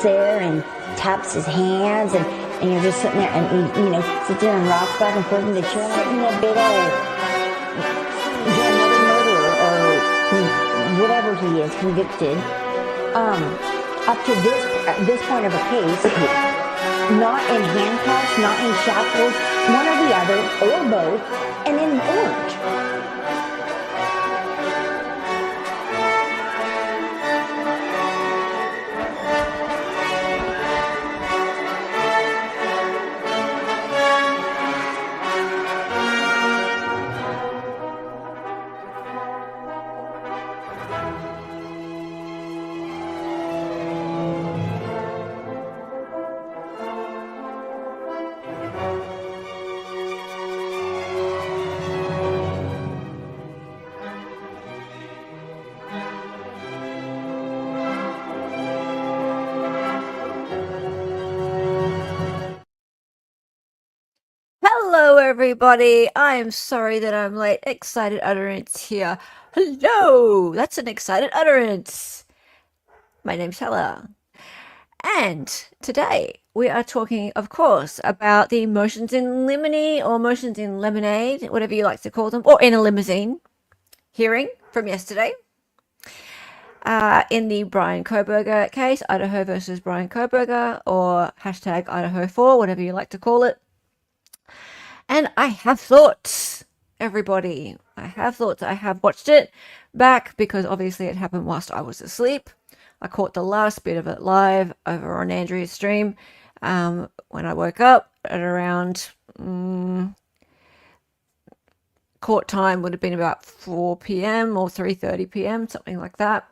There and taps his hands and you're just sitting there and sits there and rocks back and forth in the chair like a bit of another murderer or whatever he is convicted. Up to this point of a case, not in handcuffs, not in shackles, one or the other or both, and in orange. Hello everybody, I am sorry that I'm late. Excited Utterance here. Hello, that's an excited utterance. My name's Hella. And today we are talking, of course, about the motions in limine or motions in lemonade, whatever you like to call them, or in a limousine hearing from yesterday. In the Brian Kohberger case, Idaho versus Brian Kohberger, or hashtag Idaho4, whatever you like to call it. And I have thoughts, everybody. I have thoughts. I have watched it back because obviously it happened whilst I was asleep. I caught the last bit of it live over on Andrea's stream when I woke up at around court time would have been about 4 p.m. or 3:30 p.m., something like that.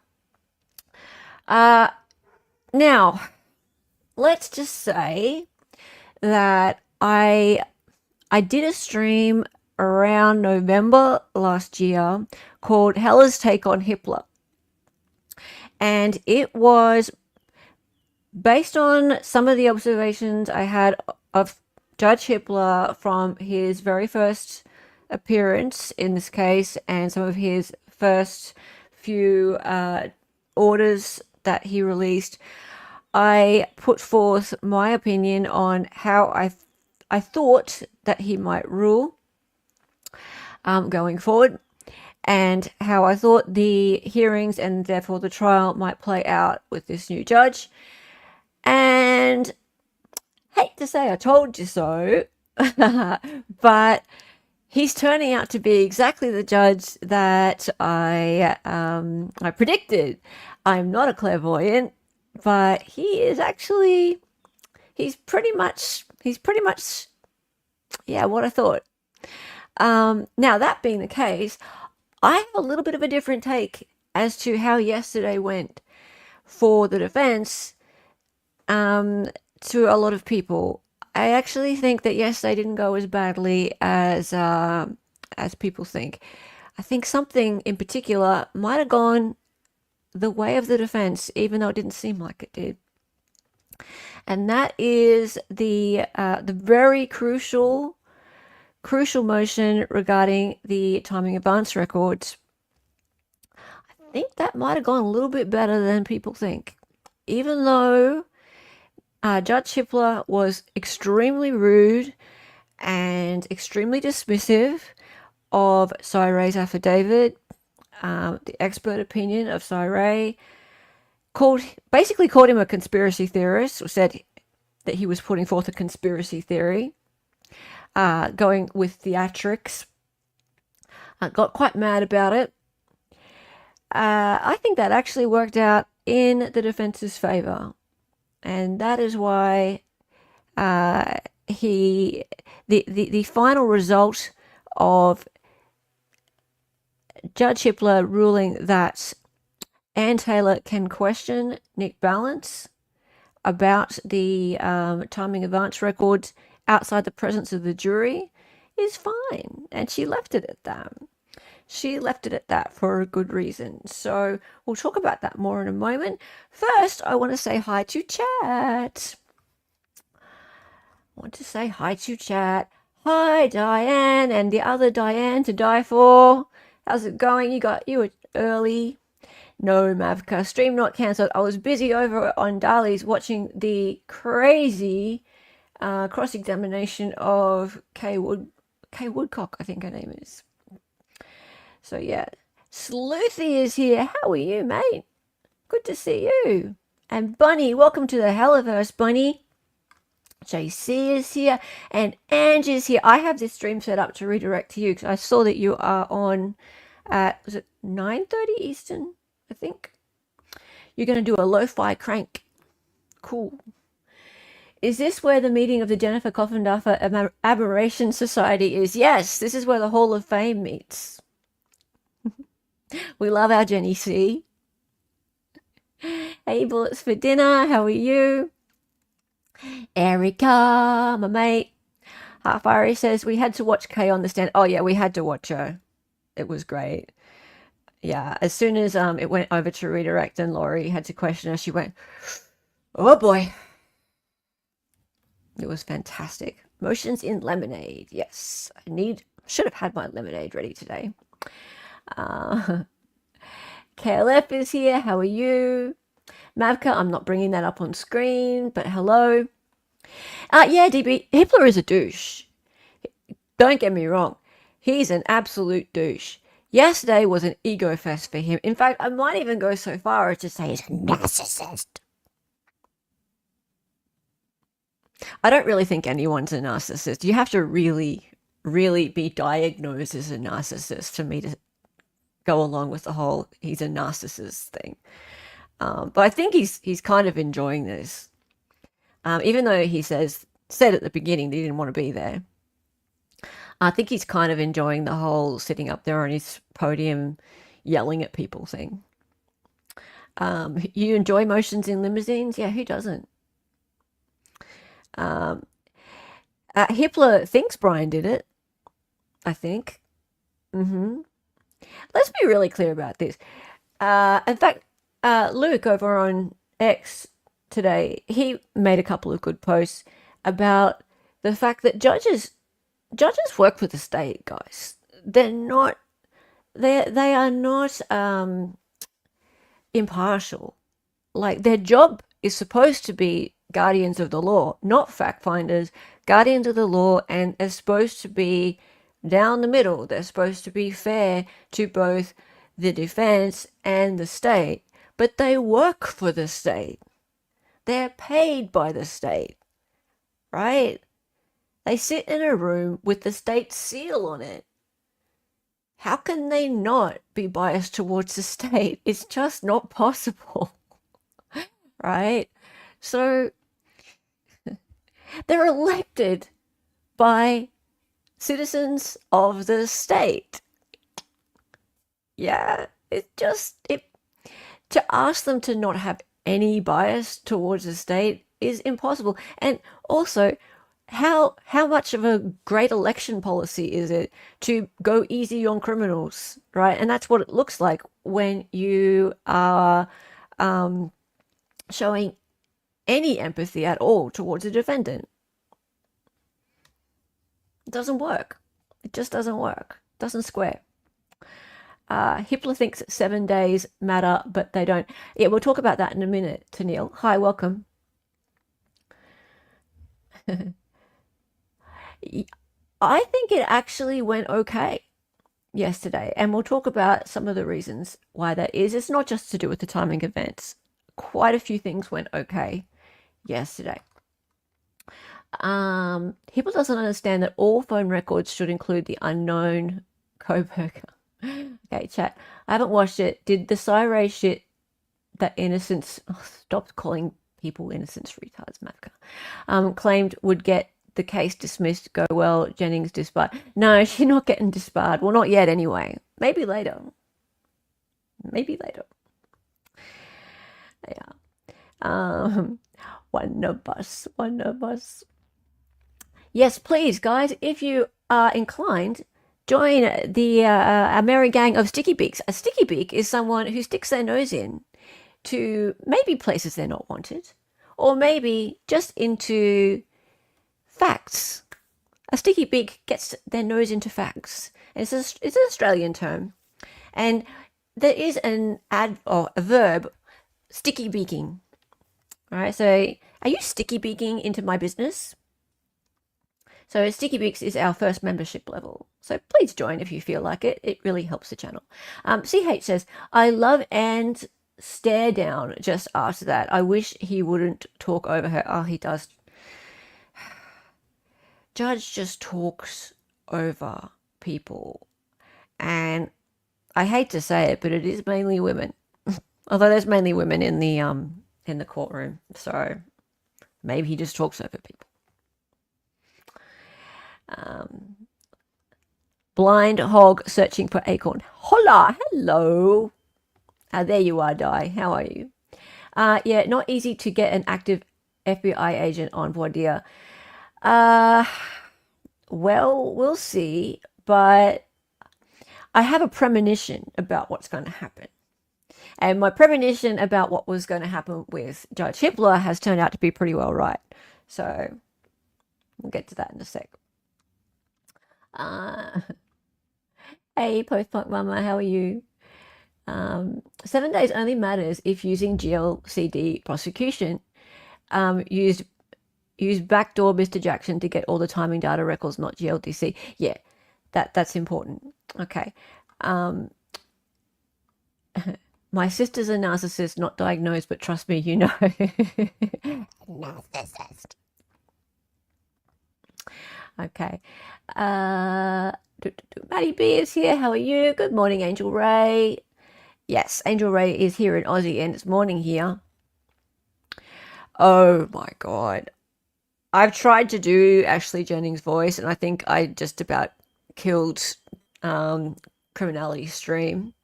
Now, let's just say that I did a stream around November last year called Hella's Take on Hippler. And it was based on some of the observations I had of Judge Hippler from his very first appearance in this case and some of his first few orders that he released. I put forth my opinion on how I thought that he might rule going forward, and how I thought the hearings and therefore the trial might play out with this new judge. And hate to say I told you so, but he's turning out to be exactly the judge that I predicted. I'm not a clairvoyant, but he is actually, he's pretty much, yeah, what I thought. Now, that being the case, I have a little bit of a different take as to how yesterday went for the defense to a lot of people. I actually think that yesterday didn't go as badly as people think. I think something in particular might have gone the way of the defense, even though it didn't seem like it did. And that is the very crucial motion regarding the timing advance records. I think that might have gone a little bit better than people think, even though Judge Hippler was extremely rude and extremely dismissive of Cyray's affidavit. The expert opinion of Cyray basically called him a conspiracy theorist, or said that he was putting forth a conspiracy theory, going with theatrics. Got quite mad about it. I think that actually worked out in the defense's favor, and that is why the final result of Judge Hippler ruling that Ann Taylor can question Nick Balance about the timing advance records outside the presence of the jury is fine. And she left it at that. She left it at that for a good reason. So we'll talk about that more in a moment. First, I want to say hi to chat. Hi, Diane, and the other Diane to die for. How's it going? You were early. No, Mavka. Stream not cancelled. I was busy over on Dali's watching the crazy cross-examination of Kay Woodcock, I think her name is. So, yeah. Sleuthy is here. How are you, mate? Good to see you. And Bunny, welcome to the Helliverse, Bunny. JC is here. And Ange is here. I have this stream set up to redirect to you because I saw that you are on at, was it 9:30 Eastern, I think? You're going to do a lo-fi crank. Cool. Is this where the meeting of the Jennifer Coffindaffer Aberration Society is? Yes, this is where the Hall of Fame meets. We love our Jenny C. Hey, Bullets for dinner. How are you? Erica, my mate. Half Ari says we had to watch Kay on the stand. Oh, yeah, we had to watch her. It was great. Yeah, as soon as it went over to redirect and Laurie had to question her, she went, oh boy. It was fantastic. Motions in lemonade. Yes, should have had my lemonade ready today. KLF is here. How are you? Mavka, I'm not bringing that up on screen, but hello. Yeah, DB, Hippler is a douche. Don't get me wrong. He's an absolute douche. Yesterday was an ego fest for him. In fact, I might even go so far as to say he's a narcissist. I don't really think anyone's a narcissist. You have to really, really be diagnosed as a narcissist for me to go along with the whole he's a narcissist thing. But I think he's kind of enjoying this. Even though he said at the beginning that he didn't want to be there. I think he's kind of enjoying the whole sitting up there on his podium yelling at people thing. You enjoy motions in limousines? Yeah, who doesn't? Hippler thinks Brian did it, I think. Let's be really clear about this. In fact, Luke over on X today, he made a couple of good posts about the fact that judges work for the state, guys. They are not impartial. Like, their job is supposed to be guardians of the law, not fact finders, guardians of the law, and they're supposed to be down the middle. They're supposed to be fair to both the defense and the state, but they work for the state. They're paid by the state, right? They sit in a room with the state seal on it. How can they not be biased towards the state? It's just not possible, right? So they're elected by citizens of the state. Yeah, to ask them to not have any bias towards the state is impossible. And also, how much of a great election policy is it to go easy on criminals, right? And that's what it looks like when you are showing any empathy at all towards a defendant. It doesn't work. It just doesn't work. It doesn't square. Hippler thinks 7 days matter, but they don't. Yeah, we'll talk about that in a minute, Tennille. Hi, welcome. I think it actually went okay yesterday, and we'll talk about some of the reasons why that is. It's not just to do with the timing events. Quite a few things went okay yesterday. Hippler doesn't understand that all phone records should include the unknown Kohberger. Okay, chat. I haven't watched it. Did the Syray shit that innocence... Oh, stop calling people innocence retards, Mavka. Claimed would get the case dismissed go well, Jennings disbarred. No, she's not getting disbarred. Well, not yet anyway. Maybe later. Maybe later. Yeah. One of us. Yes, please, guys, if you are inclined, join the a merry gang of sticky beaks. A sticky beak is someone who sticks their nose in to maybe places they're not wanted, or maybe just into facts. A sticky beak gets their nose into facts. And it's an Australian term. And there is a verb, sticky beaking. All right, so are you sticky beaking into my business? So Sticky Beaks is our first membership level. So please join if you feel like it. It really helps the channel. CH says, I love and stare down just after that. I wish he wouldn't talk over her. Oh, he does. Judge just talks over people. And I hate to say it, but it is mainly women. Although there's mainly women in the courtroom. So maybe he just talks over people. Blind hog searching for acorn. Hola, hello. There you are, Di. How are you? Yeah, not easy to get an active FBI agent on voir dire. Well, we'll see, but I have a premonition about what's going to happen. And my premonition about what was going to happen with Judge Hippler has turned out to be pretty well right. So we'll get to that in a sec. Hey, Post-Punk Mama, how are you? 7 days only matters if using GLCD prosecution. Use backdoor Mr. Jackson to get all the timing data records, not GLDC. Yeah, that's important. Okay. My sister's a narcissist, not diagnosed, but trust me, you know. Narcissist. Okay. Maddie B is here. How are you? Good morning, Angel Ray. Yes, Angel Ray is here in Aussie and it's morning here. Oh my God. I've tried to do Ashley Jennings' voice and I think I just about killed Criminality Stream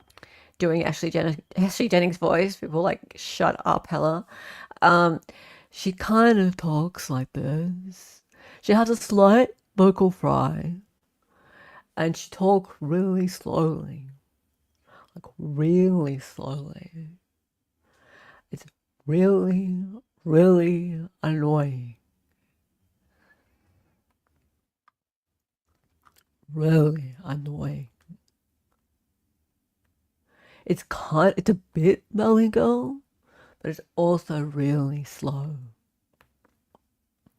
doing Ashley Jennings' voice. People like, shut up, Hella. She kind of talks like this. She has a slight vocal fry. And she talks really slowly. Like really slowly. It's really, really annoying. Really annoying. It's a bit melancholy, but it's also really slow.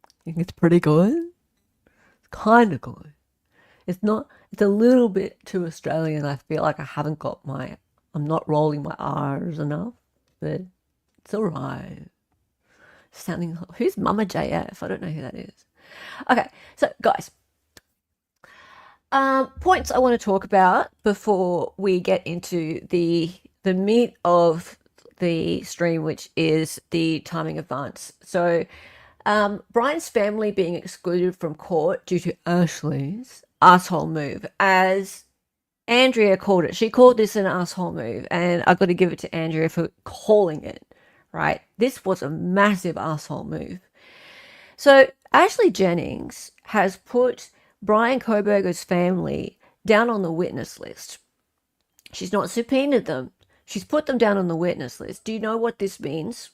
I think it's pretty good. It's kind of good. It's a little bit too Australian. I feel like I'm not rolling my R's enough, but it's all right. Who's Mama JF? I don't know who that is. Okay, so guys, points I want to talk about before we get into the meat of the stream, which is the timing advance. So Brian's family being excluded from court due to Ashley's asshole move, as Andrea called it. She called this an asshole move, and I've got to give it to Andrea for calling it, right? This was a massive asshole move. So Ashley Jennings has put Brian Kohberger's family down on the witness list. She's not subpoenaed them. She's put them down on the witness list. Do you know what this means?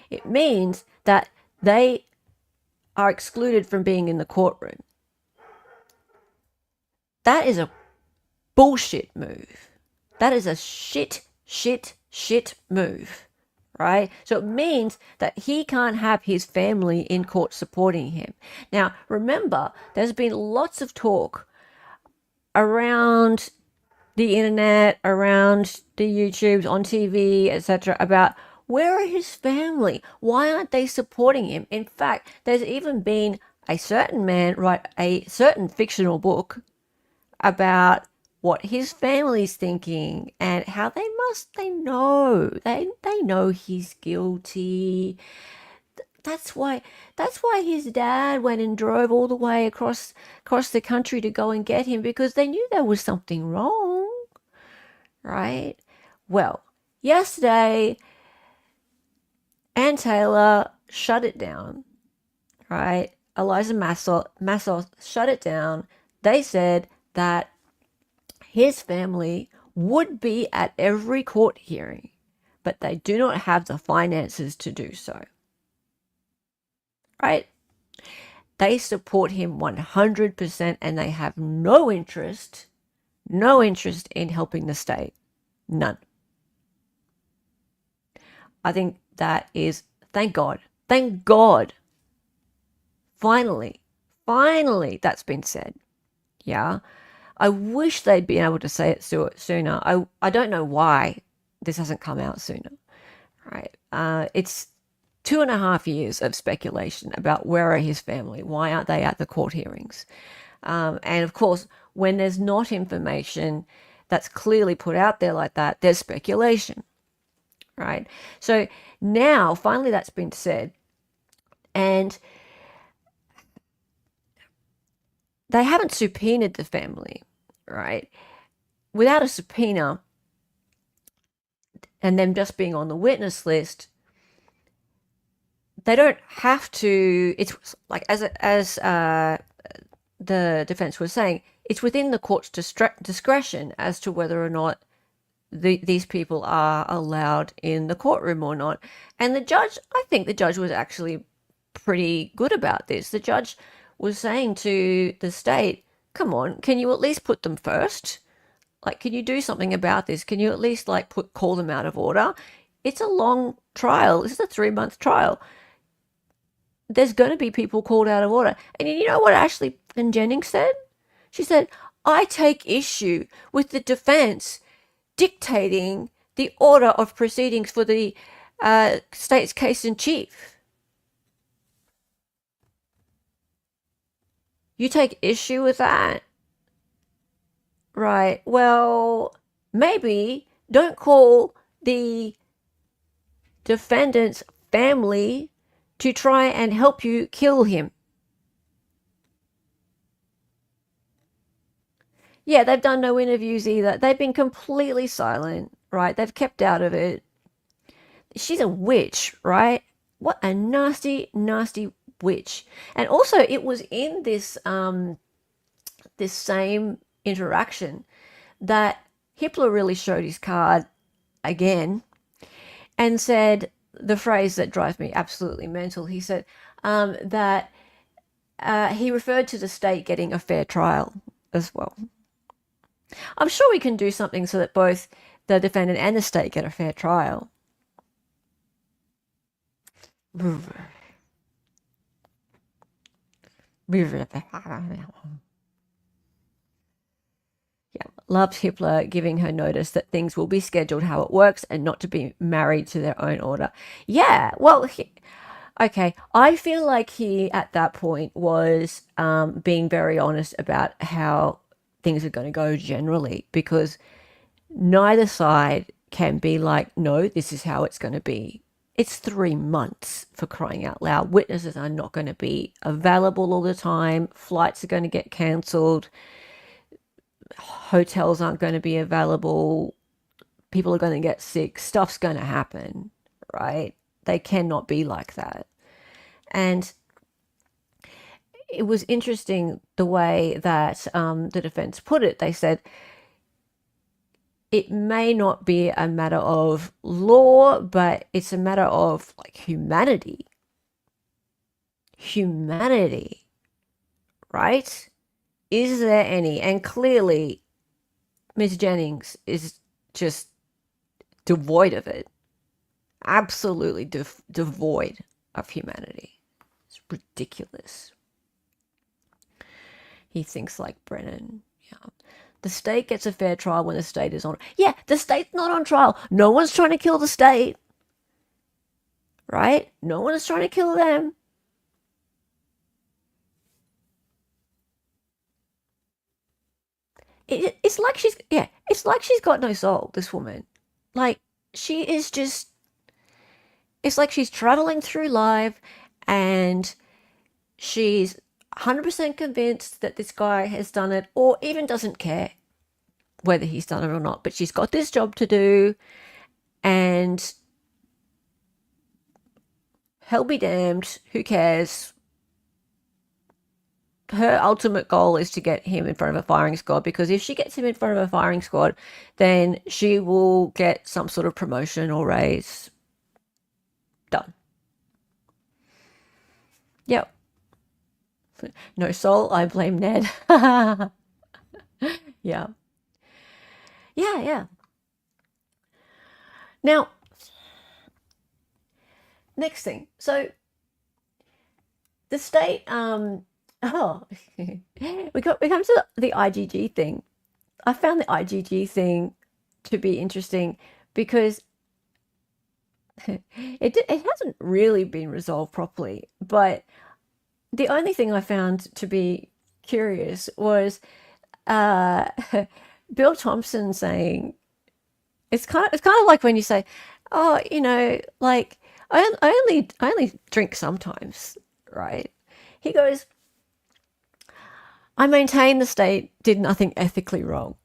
It means that they are excluded from being in the courtroom. That is a bullshit move. That is a shit move, right? So it means that he can't have his family in court supporting him. Now, remember, there's been lots of talk around the internet, around the YouTubes, on TV, etc., about where are his family? Why aren't they supporting him? In fact, there's even been a certain man write a certain fictional book about what his family's thinking and how they know he's guilty. That's why his dad went and drove all the way across the country to go and get him, because they knew there was something wrong, right? Well, yesterday Ann Taylor shut it down, right? Eliza Massos shut it down. They said that his family would be at every court hearing, but they do not have the finances to do so. Right? They support him 100% and they have no interest in helping the state. None. I think that is, thank God. Finally, that's been said. Yeah. I wish they'd been able to say it sooner. I don't know why this hasn't come out sooner. Right. It's 2.5 years of speculation about where are his family? Why aren't they at the court hearings? And of course, when there's not information that's clearly put out there like that, there's speculation, right? So now, finally, that's been said. And they haven't subpoenaed the family, right? Without a subpoena and them just being on the witness list, they don't have to. It's like, as the defense was saying, it's within the court's discretion as to whether or not these people are allowed in the courtroom or not. And I think the judge was actually pretty good about this. The judge was saying to the state, come on, can you at least put them first? Like, can you do something about this? Can you at least call them out of order? It's a long trial. This is a 3-month trial. There's going to be people called out of order. And you know what Ashley and Jennings said? She said, I take issue with the defense dictating the order of proceedings for the state's case in chief. You take issue with that? Right. Well, maybe don't call the defendant's family to try and help you kill him. Yeah, they've done no interviews either. They've been completely silent, right? They've kept out of it. She's a witch, right? What a nasty, nasty witch. And also, it was in this this same interaction that Hippler really showed his card again and said the phrase that drives me absolutely mental. He said that he referred to the state getting a fair trial as well. I'm sure we can do something so that both the defendant and the state get a fair trial. Yeah, loves Hippler giving her notice that things will be scheduled how it works and not to be married to their own order. Yeah, well, okay, I feel like he at that point was being very honest about how things are going to go generally, because neither side can be like, no, this is how it's going to be. It's 3 months, for crying out loud. Witnesses are not going to be available all the time. Flights are going to get cancelled. Hotels aren't going to be available. People are going to get sick. Stuff's going to happen, right? They cannot be like that. And it was interesting the way that the defense put it. They said it may not be a matter of law, but it's a matter of humanity. Humanity, right? Is there any? And clearly, Ms. Jennings is just devoid of it. Absolutely devoid of humanity. It's ridiculous. He thinks like Brennan. Yeah. The state gets a fair trial when the state is on. Yeah, the state's not on trial. No one's trying to kill the state. Right? No one is trying to kill them. It's like she's got no soul, this woman. Like, she is just, it's like she's traveling through life and she's 100% convinced that this guy has done it, or even doesn't care whether he's done it or not, but she's got this job to do, and hell be damned, who cares? Her ultimate goal is to get him in front of a firing squad, because if she gets him in front of a firing squad, then she will get some sort of promotion or raise. Done. Yep. No soul, I blame Ned. Yeah. Yeah. Now, next thing. So the state, we come to the IGG thing. I found the IGG thing to be interesting because it hasn't really been resolved properly. But the only thing I found to be curious was Bill Thompson saying, it's kind of like when you say, oh, like I only drink sometimes, right? He goes, I maintain the state did nothing ethically wrong.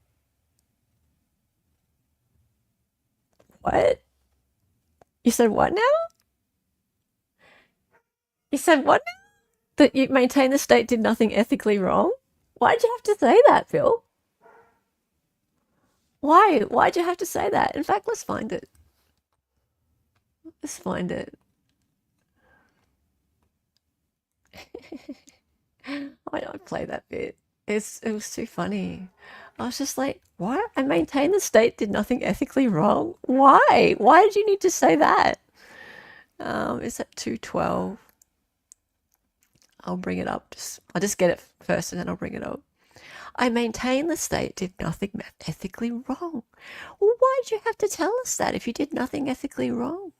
What? You said what now? You said what now? That you maintain the state did nothing ethically wrong? Why'd you have to say that, Bill? Why? Why'd you have to say that? In fact, let's find it. Let's find it. Why don't I play that bit? It was too funny. I was just like, why? I maintain the state did nothing ethically wrong. Why? Why did you need to say that? Is that 212? I'll bring it up. I'll just get it first and then I'll bring it up. I maintain the state did nothing ethically wrong. Well, why'd you have to tell us that if you did nothing ethically wrong?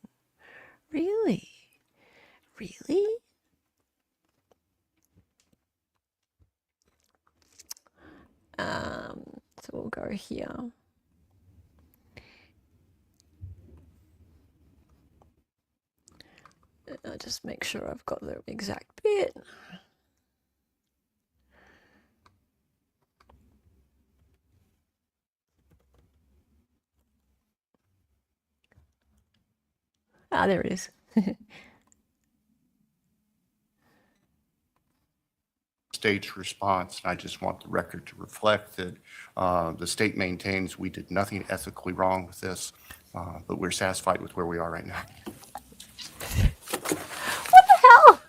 Really? Really? So we'll go here. I'll just make sure I've got the exact bit. There it is. State's response, and I just want the record to reflect that the state maintains we did nothing ethically wrong with this, but we're satisfied with where we are right now. What the hell?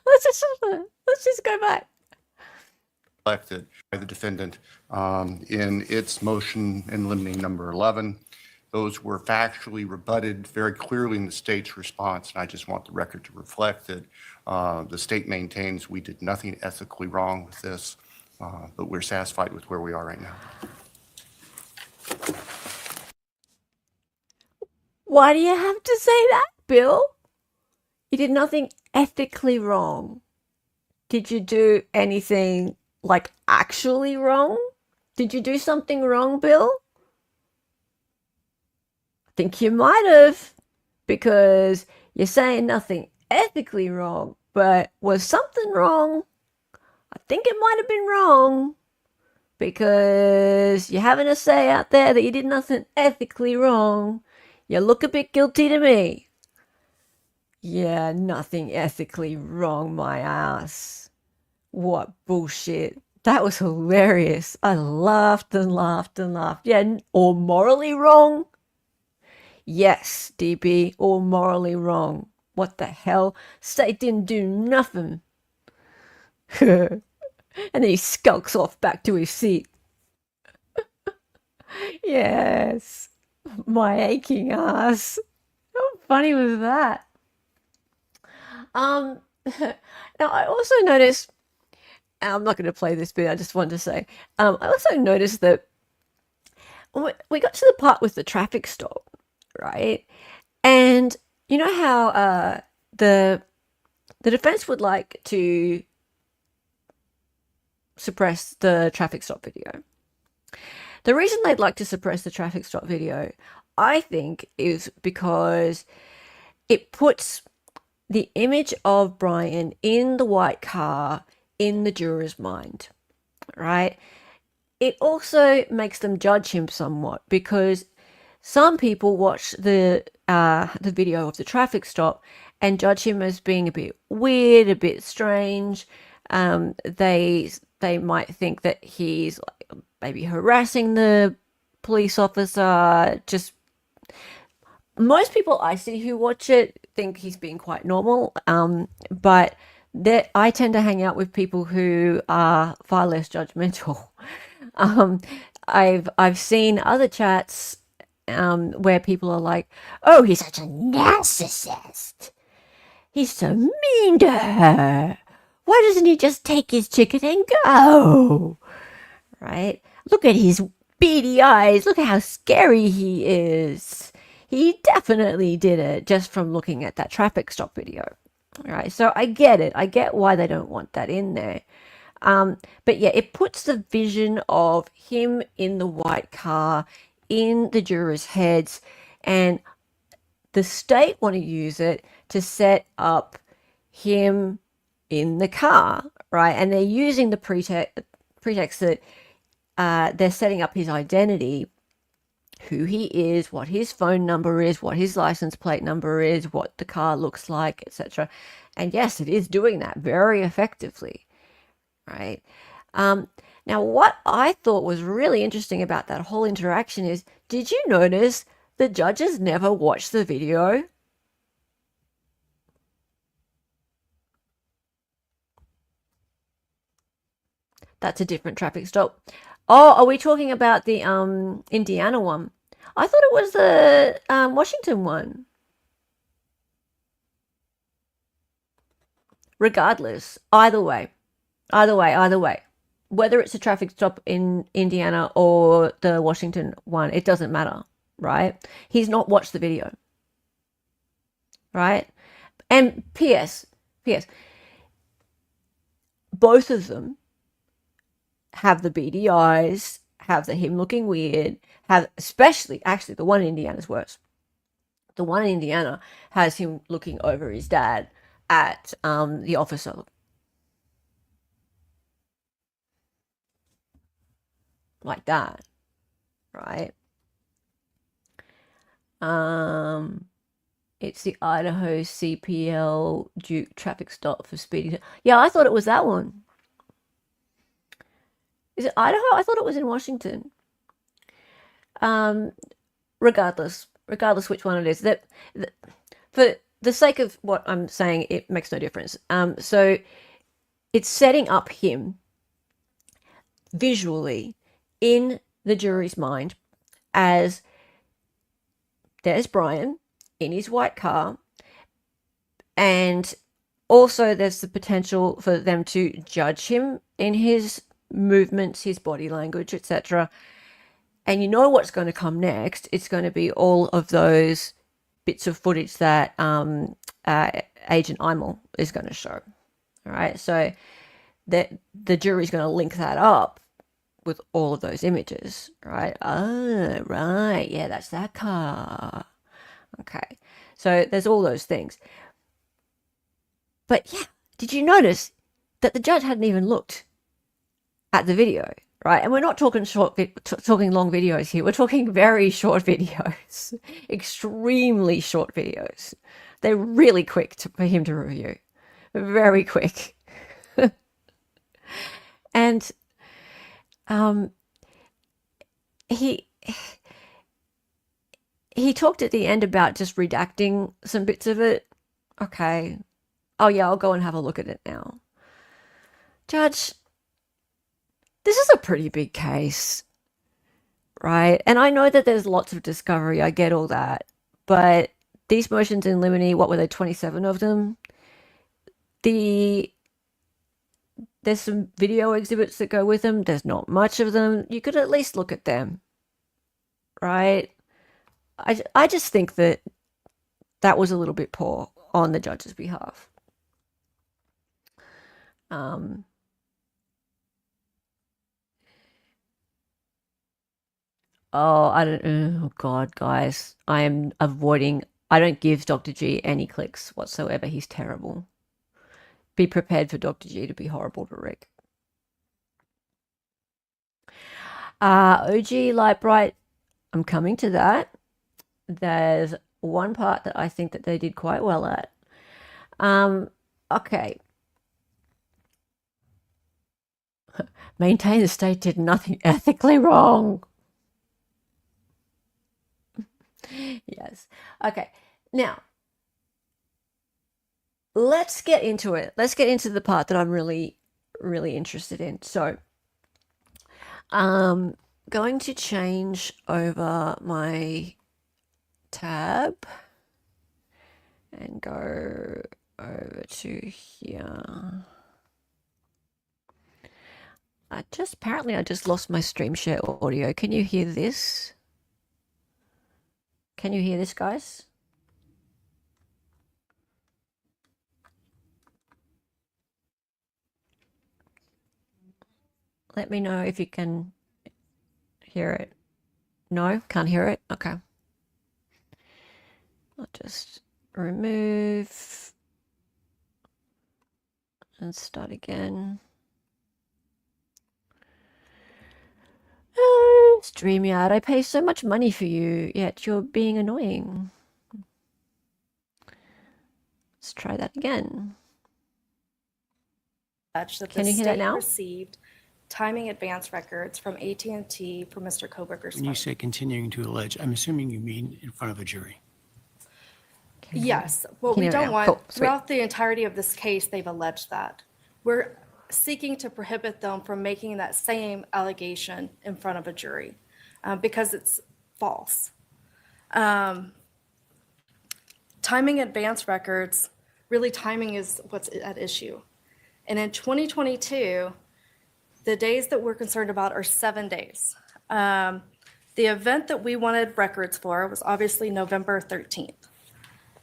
Let's just go back. Elected by the defendant in its motion in limine number 11. Those were factually rebutted very clearly in the state's response, and I just want the record to reflect that the state maintains we did nothing ethically wrong with this, but we're satisfied with where we are right now. Why do you have to say that, Bill? You did nothing ethically wrong. Did you do anything like actually wrong? Did you do something wrong, Bill? I think you might have, because you're saying nothing ethically wrong, but was something wrong? I think it might have been wrong, because you're having a say out there that you did nothing ethically wrong. You look a bit guilty to me. Yeah, nothing ethically wrong, my ass. What bullshit. That was hilarious. I laughed and laughed and laughed. Yeah, or morally wrong? Yes, DB, or morally wrong. What the hell? State didn't do nothing. And then he skulks off back to his seat. Yes, my aching ass. How funny was that? Now I also noticed, I'm not going to play this bit, I just wanted to say, I also noticed that we got to the part with the traffic stop, right? And you know how the defense would like to suppress the traffic stop video, The reason they'd like to suppress the traffic stop video, I think, is because it puts the image of Brian in the white car in the juror's mind, right? It also makes them judge him somewhat, because some people watch the video of the traffic stop and judge him as being a bit weird, a bit strange. They might think that he's like maybe harassing the police officer. Just most people I see who watch it think he's being quite normal. But I tend to hang out with people who are far less judgmental. Um, I've seen other chats where people are like, "Oh, he's such a narcissist. He's so mean to her. Why doesn't he just take his chicken and go?" Right? Look at his beady eyes. Look at how scary he is. He definitely did it just from looking at that traffic stop video. Right? So I get it. I get why they don't want that in there. But yeah, it puts the vision of him in the white car in the jurors' heads, and the state want to use it to set up him in the car, right? And they're using the pretext that they're setting up his identity, who he is, what his phone number is, what his license plate number is, what the car looks like, etc. And yes, it is doing that very effectively, right? Now, what I thought was really interesting about that whole interaction is, did you notice the judges never watched the video? That's a different traffic stop. Oh, are we talking about the Indiana one? I thought it was the Washington one. Regardless, either way, whether it's a traffic stop in Indiana or the Washington one, it doesn't matter, right? He's not watched the video, right? And P.S. Both of them have the beady eyes, have the him looking weird, have especially, actually, the one in Indiana's worse. The one in Indiana has him looking over his dad at the officer. Like that, right? It's the Idaho CPL Duke traffic stop for speeding. Yeah, I thought it was that one. Is it Idaho? I thought it was in Washington. Regardless which one it is, that for the sake of what I'm saying, it makes no difference. So it's setting up him visually in the jury's mind as there's Brian in his white car, and also there's the potential for them to judge him in his movements, his body language, etc. And you know what's going to come next. It's going to be all of those bits of footage that Agent Imel is going to show. All right, so that the jury's going to link that up with all of those images, right? Oh, right, yeah, that's that car. Okay, so there's all those things. But yeah, did you notice that the judge hadn't even looked at the video, right? And we're not talking talking long videos here. We're talking very short videos, extremely short videos. They're really quick for him to review, very quick. And he talked at the end about just redacting some bits of it. Okay. Oh yeah, I'll go and have a look at it now. Judge, this is a pretty big case, right? And I know that there's lots of discovery. I get all that. But these motions in limine, what were there, 27 of them? There's some video exhibits that go with them. There's not much of them. You could at least look at them, right? I just think that was a little bit poor on the judge's behalf. Oh, I don't. Oh God, guys, I am avoiding. I don't give Dr. G any clicks whatsoever. He's terrible. Be prepared for Dr. G to be horrible to Rick. OG Light Bright, I'm coming to that. There's one part that I think that they did quite well at. Okay. Maintain the state did nothing ethically wrong. Yes. Okay. Now, let's get into it. Let's get into the part that I'm really, really interested in. So, going to change over my tab and go over to here. Apparently I just lost my stream share audio. Can you hear this? Can you hear this, guys? Let me know if you can hear it. No, can't hear it? Okay. I'll just remove and start again. Oh, StreamYard, I pay so much money for you, yet you're being annoying. Let's try that again. Can you hear that now? Received timing advance records from AT&T for Mr. Kohberger's When you say continuing to allege, I'm assuming you mean in front of a jury. Yes. What we don't want, throughout the entirety of this case, they've alleged that. We're seeking to prohibit them from making that same allegation in front of a jury because it's false. Timing advance records, really timing is what's at issue. And in 2022, the days that we're concerned about are 7 days. The event that we wanted records for was obviously November 13th.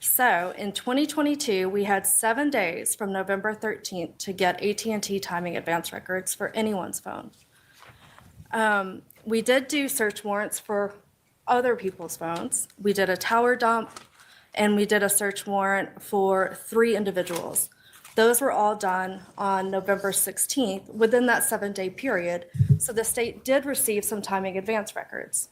So in 2022, we had 7 days from November 13th to get AT&T timing advance records for anyone's phone. We did do search warrants for other people's phones. We did a tower dump, and we did a search warrant for 3 individuals. Those were all done on November 16th within that 7-day period. So the state did receive some timing advance records.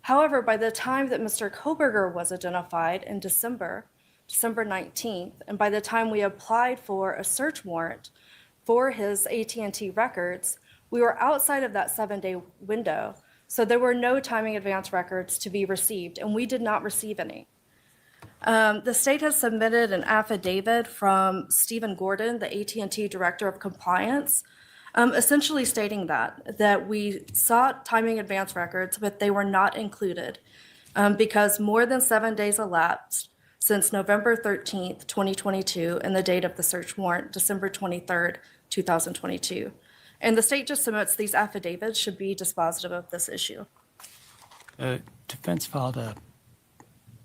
However, by the time that Mr. Kohberger was identified in December 19th, and by the time we applied for a search warrant for his AT&T records, we were outside of that 7-day window. So there were no timing advance records to be received, and we did not receive any. The state has submitted an affidavit from Stephen Gordon, the AT&T Director of Compliance, essentially stating that we sought timing advance records, but they were not included because more than 7 days elapsed since November 13th, 2022, and the date of the search warrant, December 23rd, 2022. And the state just submits these affidavits should be dispositive of this issue. Defense filed a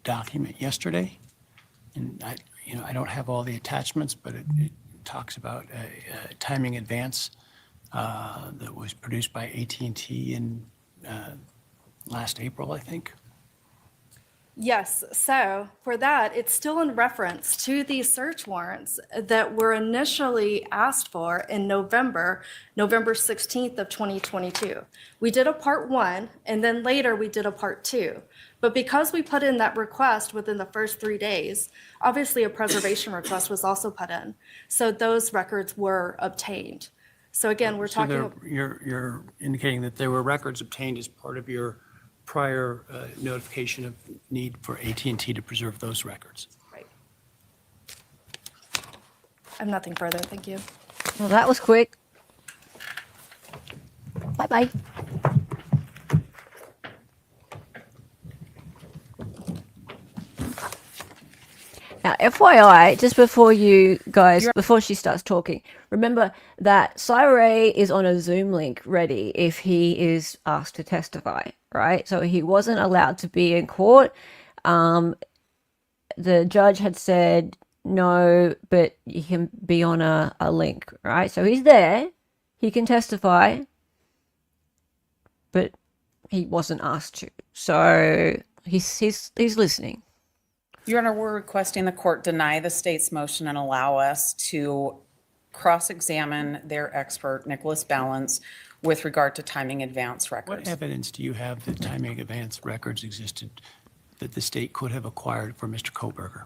document yesterday, and I don't have all the attachments, but it talks about a timing advance that was produced by AT&T in last April, I think. Yes, so for that, it's still in reference to these search warrants that were initially asked for in November 16th of 2022. We did a part 1, and then later we did a part 2. But because we put in that request within the first 3 days, obviously a preservation request was also put in. So those records were obtained. So again, we're talking. You're indicating that there were records obtained as part of your prior notification of need for AT&T to preserve those records. Right. I have nothing further. Thank you. Well, that was quick. Bye-bye. Now, FYI, just before you guys, before she starts talking, remember that Cyril is on a Zoom link ready if he is asked to testify, right? So he wasn't allowed to be in court. The judge had said, no, but you can be on a link, right? So he's there. He can testify, but he wasn't asked to. So he's listening. Your Honor, we're requesting the court deny the state's motion and allow us to cross-examine their expert, Nicholas Balance, with regard to timing advance What records. evidence do you have that timing advance records existed that the state could have acquired for Mr. Kohberger?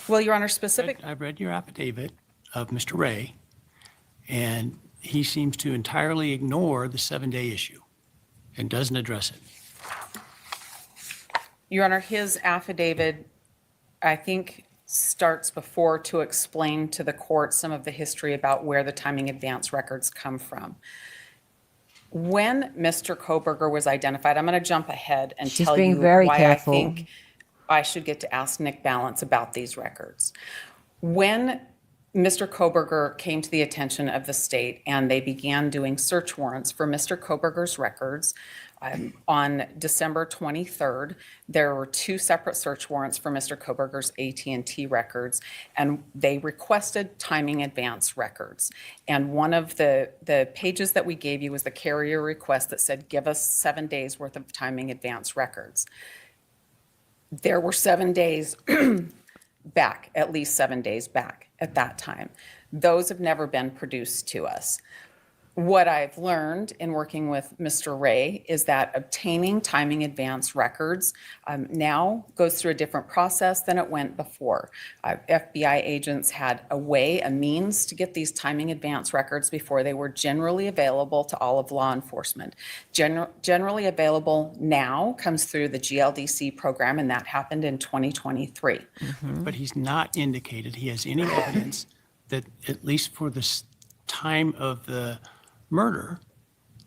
Well, Your Honor, specific, I've read your affidavit of Mr. Ray, and he seems to entirely ignore the 7-day issue and doesn't address it. Your Honor, his affidavit, I think, starts before to explain to the court some of the history about where the timing advance records come from. When Mr. Kohberger was identified, I'm going to jump ahead and She's tell being you very why careful. I think I should get to ask Nick Balance about these records. When Mr. Kohberger came to the attention of the state and they began doing search warrants for Mr. Kohberger's records, on December 23rd, there were 2 separate search warrants for Mr. Kohberger's AT&T records, and they requested timing advance records. And one of the pages that we gave you was the carrier request that said, give us 7 days worth of timing advance records. There were 7 days back, at least 7 days back at that time. Those have never been produced to us. What I've learned in working with Mr. Ray is that obtaining timing advance records now goes through a different process than it went before. FBI agents had a means to get these timing advance records before they were generally available to all of law enforcement. Generally available now comes through the GLDC program, and that happened in 2023. But he's not indicated he has any evidence that, at least for the time of the murder,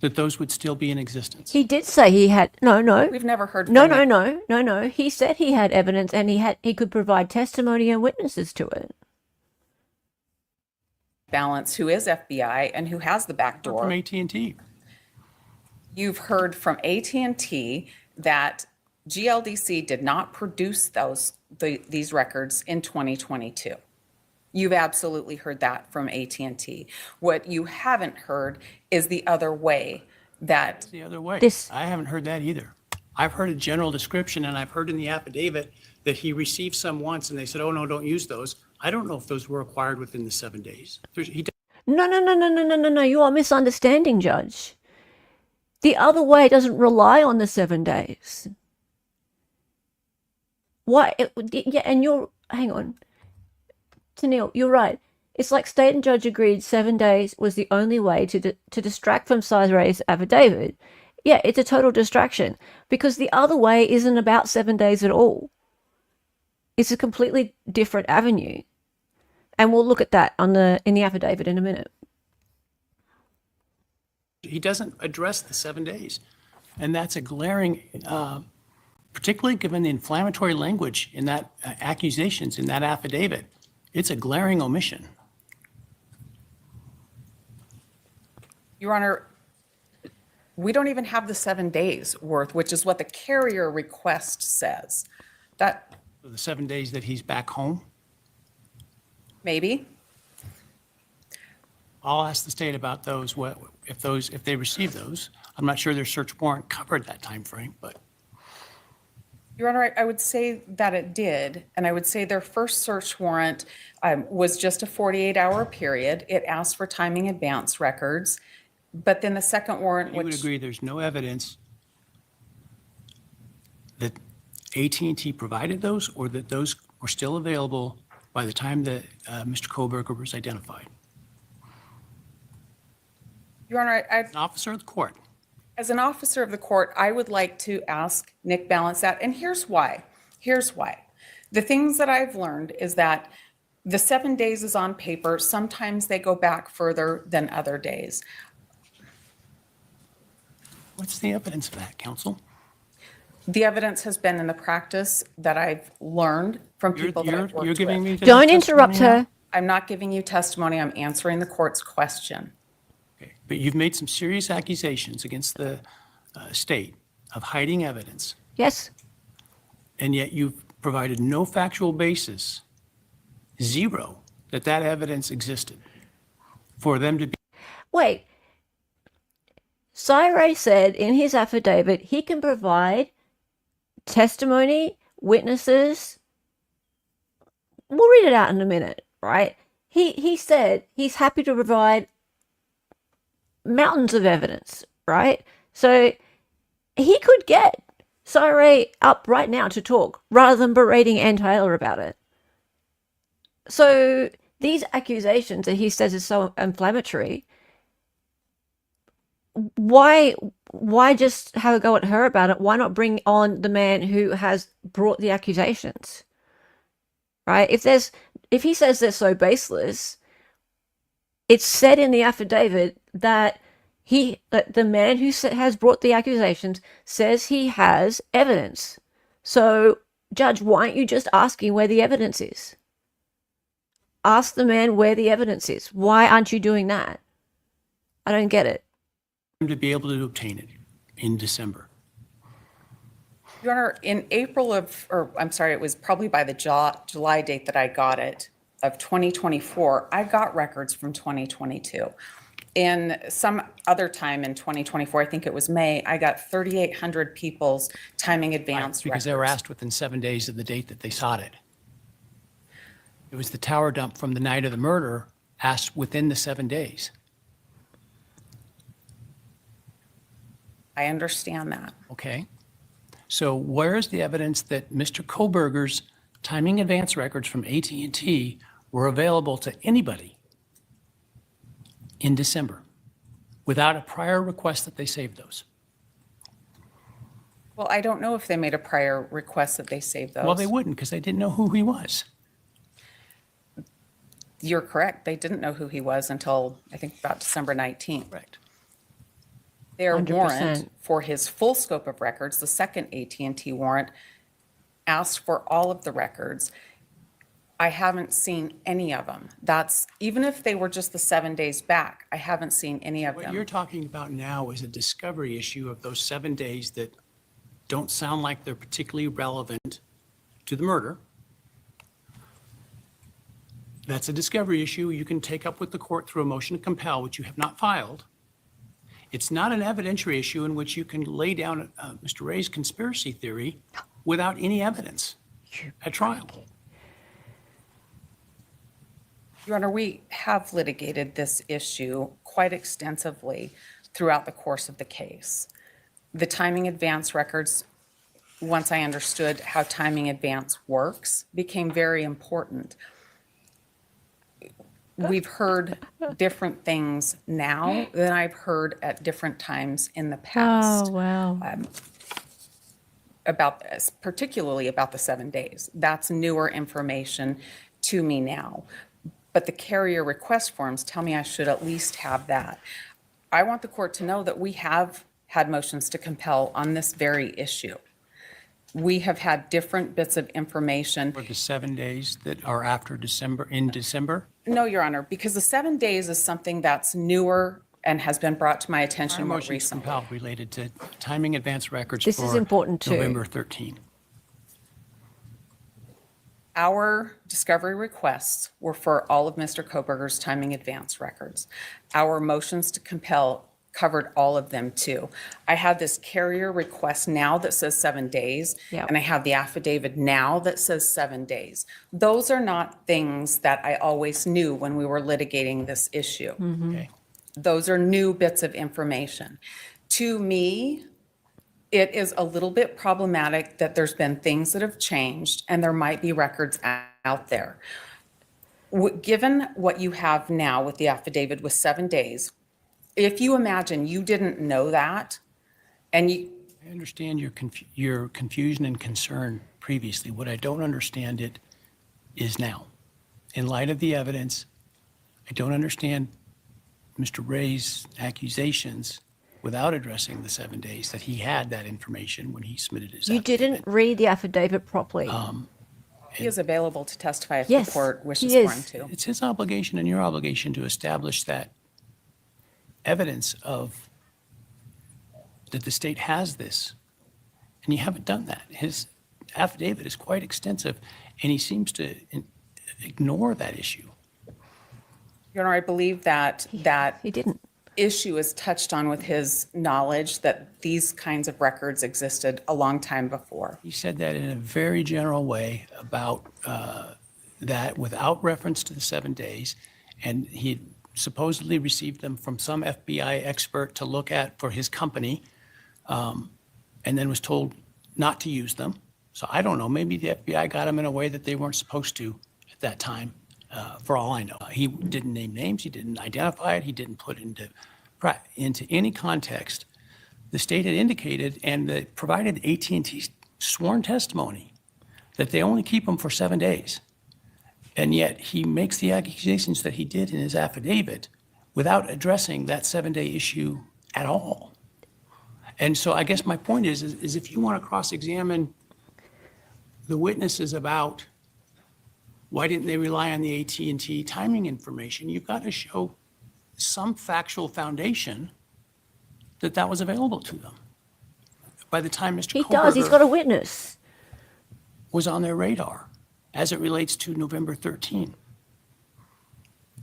that those would still be in existence. He did say he had no. We've never heard from No. He said he had evidence and he could provide testimony and witnesses to it. Balance, who is FBI and who has the back door. From AT&T. You've heard from AT&T that GLDC did not produce these records in 2022. You've absolutely heard that from AT&T. What you haven't heard is the other way that The other way. This- I haven't heard that either. I've heard a general description, and I've heard in the affidavit that he received some once, and they said, oh, no, don't use those. I don't know if those were acquired within the 7 days. No. You are misunderstanding, Judge. The other way doesn't rely on the 7 days. Why? Yeah, and hang on. Tennille, you're right. It's like state and judge agreed 7 days was the only way to distract from Ray's affidavit. Yeah, it's a total distraction because the other way isn't about 7 days at all. It's a completely different avenue. And we'll look at that in the affidavit in a minute. He doesn't address the 7 days. And that's a glaring, particularly given the inflammatory language in that accusations in that affidavit. It's a glaring omission. Your Honor, we don't even have the 7 days worth, which is what the carrier request says. That The 7 days that he's back home, maybe. I'll ask the state about those, if they receive those. I'm not sure their search warrant covered that time frame, but. Your Honor, I would say that it did, and I would say their first search warrant was just a 48-hour period. It asked for timing advance records, but then the second warrant, You would agree there's no evidence that AT&T provided those or that those were still available by the time that Mr. Kohberger was identified? Your Honor, An officer of the court. as an officer of the court, I would like to ask Nick Balance that, and here's why. Here's why. The things that I've learned is that the 7 days is on paper. Sometimes they go back further than other days. What's the evidence of that, counsel? The evidence has been in the practice that I've learned from people that I've You're worked giving me with. the Don't interrupt testimony now? her. I'm not giving you testimony. I'm answering the court's question. Okay. But you've made some serious accusations against the state of hiding evidence, Yes. and yet you've provided no factual basis, zero, that evidence existed for them to be. Wait. Cyril said in his affidavit he can provide testimony, witnesses. We'll read it out in a minute, right? He said he's happy to provide mountains of evidence, right? So he could get Cyril up right now to talk rather than berating Ann Taylor about it. So these accusations that he says is so inflammatory, why just have a go at her about it? Why not bring on the man who has brought the accusations? Right? If he says they're so baseless, it's said in the affidavit that the man who has brought the accusations says he has evidence. So, Judge, why aren't you just asking where the evidence is? Ask the man where the evidence is. Why aren't you doing that? I don't get it. To be able to obtain it in December. Your Honor, in April it was probably by the July date that I got it, of 2024, I got records from 2022. In some other time in 2024, I think it was May, I got 3,800 people's timing advance Because they were records. asked within 7 days of the date that they sought it. It was the tower dump from the night of the murder asked within the 7 days. I understand that. Okay. So where is the evidence that Mr. Kohberger's timing advance records from AT&T were available to anybody in December without a prior request that they save those? Well, I don't know if they made a prior request that they save those. Well, they wouldn't because they didn't know who he was. You're correct. They didn't know who he was until, I think, about December 19th. Correct. Their 100%. warrant for his full scope of records, the second AT&T warrant, asked for all of the records. I haven't seen any of them. That's, even if they were just the 7 days back, I haven't seen any of What you're them. talking about now is a discovery issue of those 7 days that don't sound like they're particularly relevant to the murder. That's a discovery issue you can take up with the court through a motion to compel, which you have not filed. It's not an evidentiary issue in which you can lay down Mr. Ray's conspiracy theory without any evidence at trial. Your Honor, we have litigated this issue quite extensively throughout the course of the case. The timing advance records, once I understood how timing advance works, became very important. We've heard different things now than I've heard at different times in the past. Oh, wow. About this, particularly about the 7 days. That's newer information to me now. But the carrier request forms tell me I should at least have that. I want the court to know that we have had motions to compel on this very issue. We have had different bits of information. For the 7 days that are after December, in December? No, Your Honor, because the 7 days is something that's newer and has been brought to my Our attention more motion to recently. compel related to timing advance records This is for important too. November 13. Our discovery requests were for all of Mr. Kohberger's timing advance records. Our motions to compel covered all of them too. I have this carrier request now that says 7 days, Yep. and I have the affidavit now that says 7 days. Those are not things that I always knew when we were litigating this issue. Okay. Those are new bits of information. To me, it is a little bit problematic that there's been things that have changed and there might be records out there. Given what you have now with the affidavit with 7 days, if you imagine you didn't know that and you, I understand your confusion and concern previously. What I don't understand it is now. In light of the evidence, I don't understand Mr. Ray's accusations without addressing the 7 days that he had that information when he submitted his You affidavit. didn't read the affidavit properly. he is available to testify if Yes, the court wishes he for him is. to. It's his obligation and your obligation to establish that evidence of that the state has this, and you haven't done that. His affidavit is quite extensive, and he seems to ignore that issue. Your Honor, I believe that He didn't. issue is touched on with his knowledge that these kinds of records existed a long time before? He said that in a very general way about that without reference to the 7 days. And he supposedly received them from some FBI expert to look at for his company, and then was told not to use them. So I don't know, maybe the FBI got them in a way that they weren't supposed to at that time, for all I know. He didn't name names, he didn't identify it, he didn't put it into any context. The state had indicated and that provided AT&T's sworn testimony that they only keep them for 7 days. And yet he makes the accusations that he did in his affidavit without addressing that 7-day issue at all. And so I guess my point is if you want to cross-examine the witnesses about why didn't they rely on the AT&T timing information, you've got to show some factual foundation that that was available to them. By the time Mr. He does. He's got a witness. was on their radar as it relates to November 13.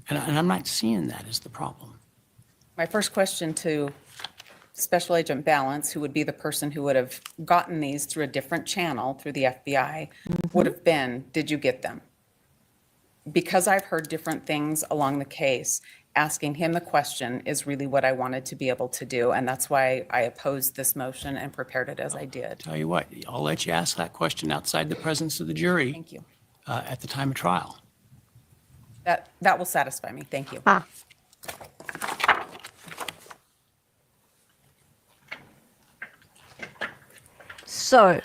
And I'm not seeing that as the problem. My first question to Special Agent Balance, who would be the person who would have gotten these through a different channel, through the FBI, would have been, did you get them? Because I've heard different things along the case, asking him the question is really what I wanted to be able to do. And that's why I opposed this motion and prepared it as I did. Tell you what, I'll let you ask that question outside the presence of the jury. Thank you. At the time of trial. That will satisfy me. Thank you. So,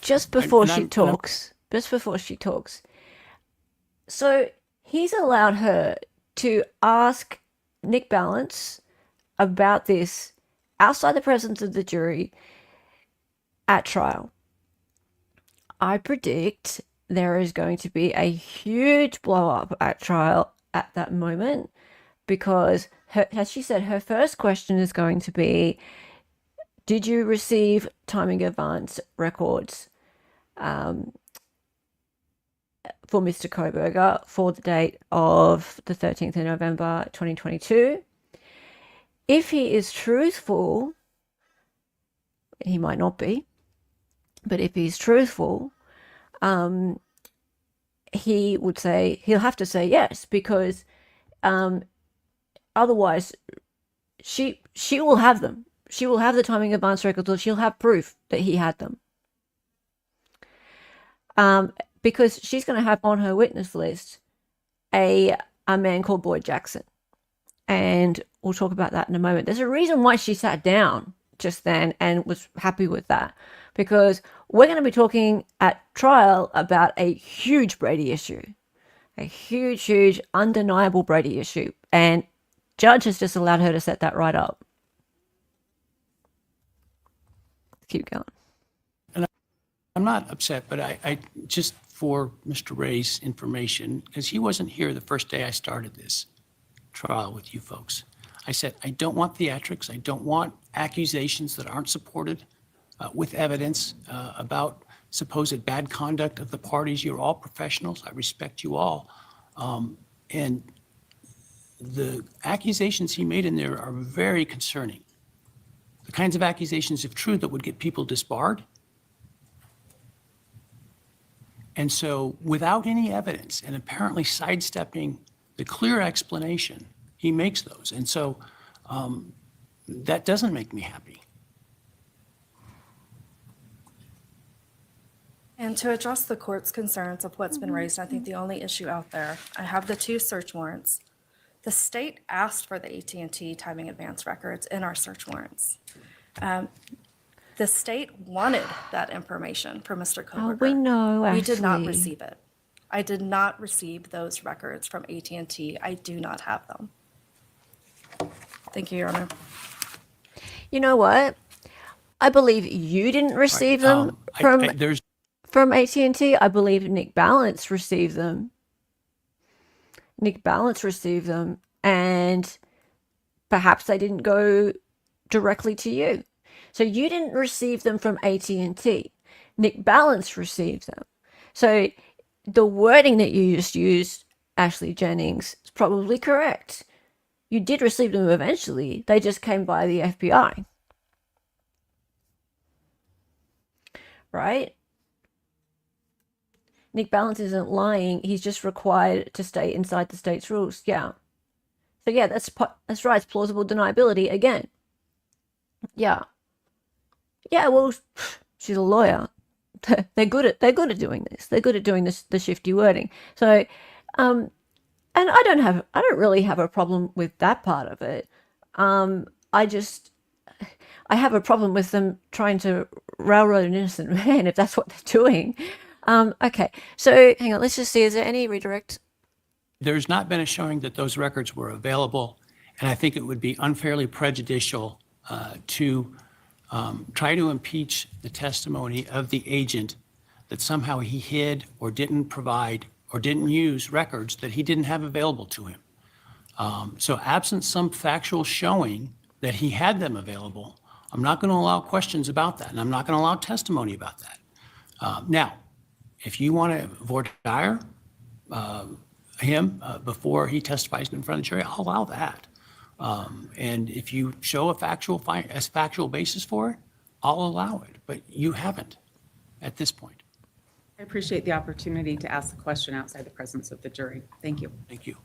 just before And she I'm- talks, so he's allowed her to ask Nick Balance about this outside the presence of the jury at trial. I predict there is going to be a huge blow up at trial at that moment because, as she said, her first question is going to be, did you receive timing advance records for Mr. Kohberger for the date of the 13th of November 2022? If he is truthful, he might not be, but if he's truthful, he would say, he'll have to say yes, because otherwise she will have them. She will have the timing advance records, or she'll have proof that he had them. Because she's going to have on her witness list a man called Boyd Jackson. And we'll talk about that in a moment. There's a reason why she sat down just then and was happy with that, because we're going to be talking at trial about a huge Brady issue, a huge, undeniable Brady issue. And judge has just allowed her to set that right up. Keep going. And I'm not upset, but I just for Mr. Ray's information, because he wasn't here the first day I started this trial with you folks. I said, I don't want theatrics. I don't want accusations that aren't supported with evidence about supposed bad conduct of the parties. You're all professionals. I respect you all. And the accusations he made in there are very concerning. The kinds of accusations, if true, that would get people disbarred. And so without any evidence and apparently sidestepping the clear explanation, he makes those. And so that doesn't make me happy. And to address the court's concerns of what's been raised, I think the only issue out there, I have the 2 search warrants. The state asked for the AT&T timing advance records in our search warrants. The state wanted that information from Mr. Kohberger. We know, We did not Ashley. receive it. I did not receive those records from AT&T. I do not have them. Thank you, Your Honor. You know what? I believe you didn't receive them There's from AT&T. I believe Nick Balance received them. And perhaps they didn't go directly to you. So you didn't receive them from AT&T. Nick Balance received them. So the wording that you just used, Ashley Jennings, is probably correct. you did receive them eventually. They just came by the FBI. Right? Nick Balance isn't lying. He's just required to stay inside the state's rules. Yeah. So yeah, that's right. It's plausible deniability again. Yeah. Yeah. Well, she's a lawyer. They're good at doing this. They're good at doing this, the shifty wording. So, and I don't really have a problem with that part of it. I have a problem with them trying to railroad an innocent man if that's what they're doing. Okay, so hang on, let's just see, is there any redirect? There's not been a showing that those records were available, and I think it would be unfairly prejudicial to try to impeach the testimony of the agent that somehow he hid or didn't provide or didn't use records that he didn't have available to him. So absent some factual showing that he had them available, I'm not going to allow questions about that, and I'm not going to allow testimony about that. Now, if you want to voir dire him before he testifies in front of the jury, I'll allow that. And if you show a factual basis for it, I'll allow it. But you haven't at this point. I appreciate the opportunity to ask the question outside the presence of the jury. Thank you. Thank you.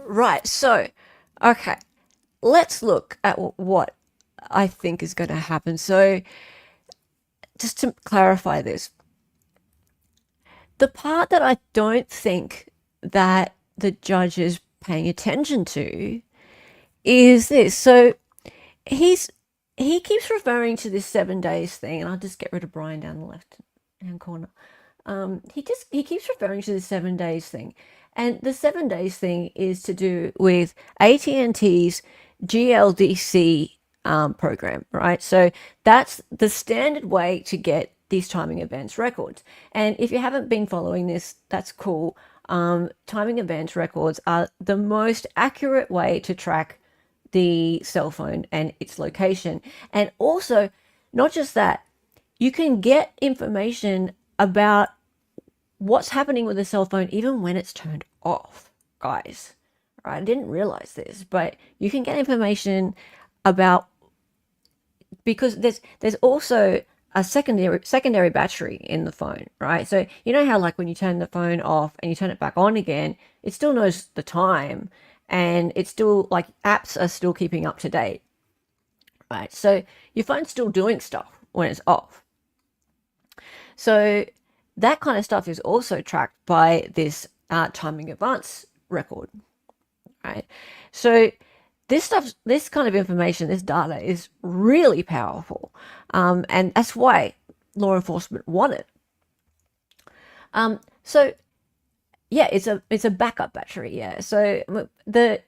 Right, so, okay, let's look at what I think is going to happen. So, just to clarify this, the part that I don't think that the judge is paying attention to is this. So he keeps referring to this 7 days thing, and I'll just get rid of Brian down the left hand corner. He keeps referring to the 7 days thing, and the 7 days thing is to do with AT&T's GLDC program, right? So that's the standard way to get these timing events records. And if you haven't been following this, that's cool. Timing events records are the most accurate way to track the cell phone and its location. And also, not just that, you can get information about what's happening with the cell phone even when it's turned off, guys. Right? I didn't realize this, but you can get information about, because there's also a secondary battery in the phone, right? So you know how, like, when you turn the phone off and you turn it back on again, it still knows the time, and it's still, like, apps are still keeping up to date, right? So your phone's still doing stuff when it's off. So that kind of stuff is also tracked by this timing advance record, right? So this kind of information, this data is really powerful. And that's why law enforcement want it. So yeah, it's a backup battery. Yeah. So the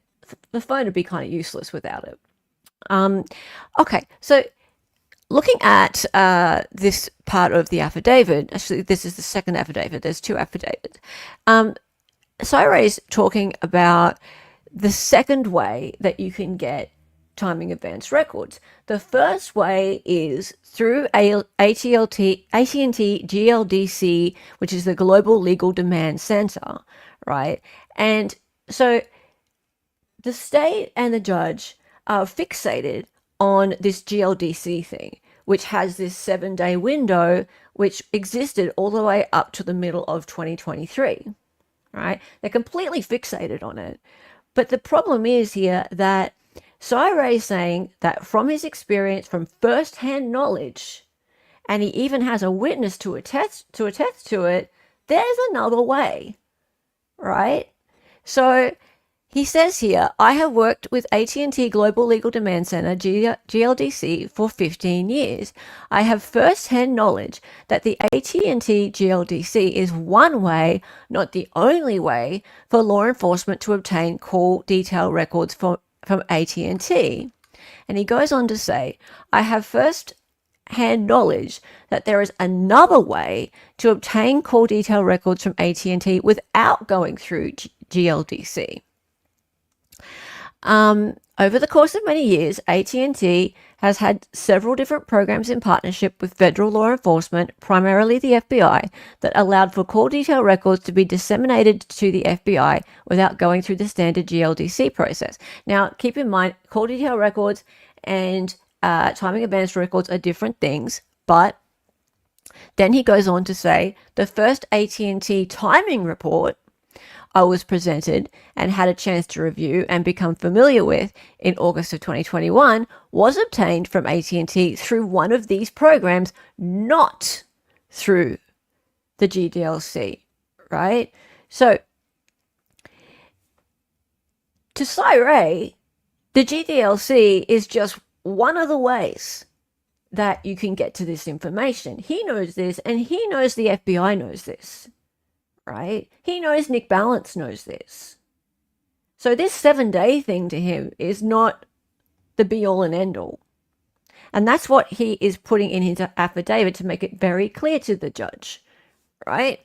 phone would be kind of useless without it. Okay. So looking at this part of the affidavit, actually, this is the second affidavit. There's two affidavits. Cyray's talking about the second way that you can get timing advance records. The first way is through AT&T GLDC, which is the Global Legal Demand Center, right? And so the state and the judge are fixated on this GLDC thing, which has this 7-day window, which existed all the way up to the middle of 2023, right? They're completely fixated on it. But the problem is here that Cyray is saying that from his experience, from first-hand knowledge, and he even has a witness to attest to it, there's another way, right? So he says here, I have worked with AT&T Global Legal Demand Center, GLDC, for 15 years. I have first-hand knowledge that the AT&T GLDC is one way, not the only way, for law enforcement to obtain call detail records from AT&T. And he goes on to say, I have first-hand knowledge that there is another way to obtain call detail records from AT&T without going through GLDC. Over the course of many years, AT&T has had several different programs in partnership with federal law enforcement, primarily the FBI, that allowed for call detail records to be disseminated to the FBI without going through the standard GLDC process. Now, keep in mind, call detail records and timing advance records are different things, but then he goes on to say the first AT&T timing report I was presented and had a chance to review and become familiar with in August of 2021 was obtained from AT&T through one of these programs, not through the GDLC, right? So to Cyree, the GDLC is just one of the ways that you can get to this information. He knows this, and he knows the FBI knows this. Right? He knows Nick Balance knows this. So this 7-day thing to him is not the be-all and end-all. And that's what he is putting in his affidavit to make it very clear to the judge. Right?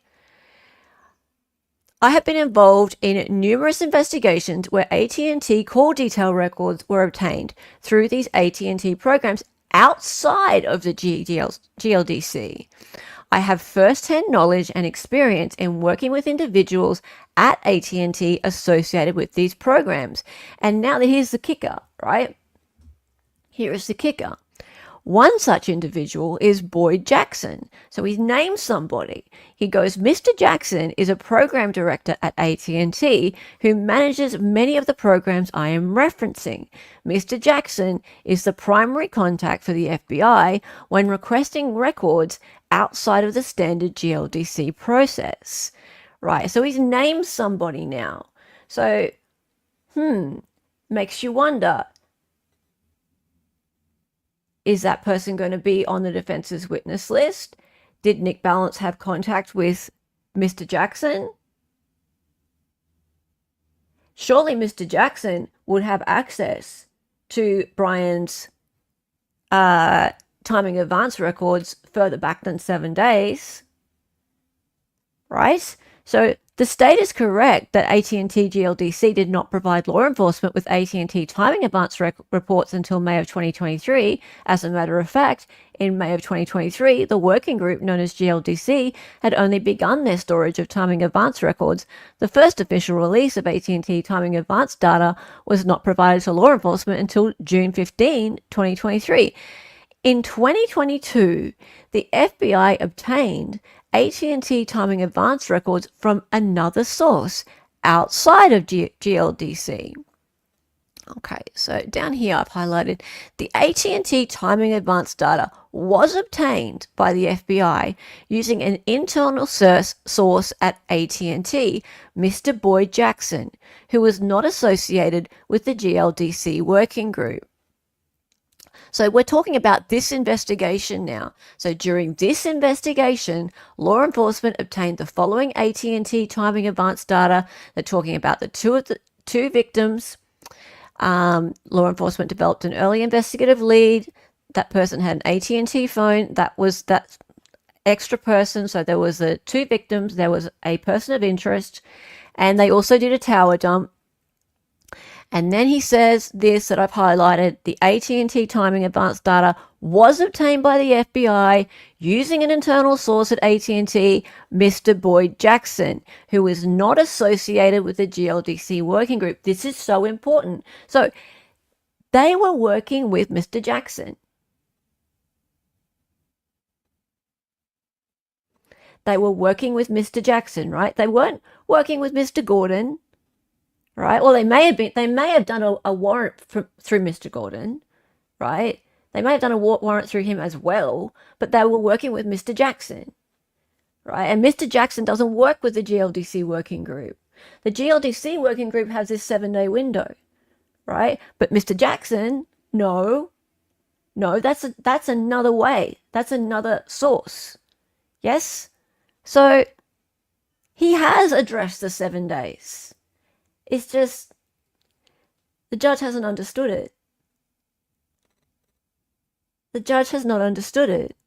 I have been involved in numerous investigations where AT&T call detail records were obtained through these AT&T programs outside of the GLDC. I have first-hand knowledge and experience in working with individuals at AT&T associated with these programs. And now here's the kicker, right? Here is the kicker. One such individual is Boyd Jackson. So he's named somebody. He goes, Mr. Jackson is a program director at AT&T who manages many of the programs I am referencing. Mr. Jackson is the primary contact for the FBI when requesting records outside of the standard GLDC process. Right, so he's named somebody now. So, makes you wonder, is that person going to be on the defense's witness list? Did Nick Balance have contact with Mr. Jackson? Surely Mr. Jackson would have access to Brian's timing advance records further back than 7 days, right? So the state is correct that AT&T GLDC did not provide law enforcement with AT&T timing advance reports until May of 2023. As a matter of fact, in May of 2023, the working group known as GLDC had only begun their storage of timing advance records. The first official release of AT&T timing advance data was not provided to law enforcement until June 15, 2023. In 2022, the FBI obtained AT&T timing advance records from another source outside of GLDC. Okay, so down here I've highlighted the AT&T timing advance data was obtained by the FBI using an internal source at AT&T, Mr. Boyd Jackson, who was not associated with the GLDC working group. So we're talking about this investigation now. So during this investigation, law enforcement obtained the following AT&T timing advance data. They're talking about the two victims. Law enforcement developed an early investigative lead. That person had an AT&T phone. That was that extra person. So there was the two victims. There was a person of interest. And they also did a tower dump. And then he says this that I've highlighted, the AT&T timing advance data was obtained by the FBI using an internal source at AT&T, Mr. Boyd Jackson, who is not associated with the GLDC working group. This is so important. So they were working with Mr. Jackson. They were working with Mr. Jackson, right? They weren't working with Mr. Gordon. Right? Well, they may have done a warrant through Mr. Gordon, right? They may have done a warrant through him as well, but they were working with Mr. Jackson, right? And Mr. Jackson doesn't work with the GLDC working group. The GLDC working group has this 7-day window, right? But Mr. Jackson, no, that's another way. That's another source. Yes? So he has addressed the 7 days. It's just the judge hasn't understood it. The judge has not understood it.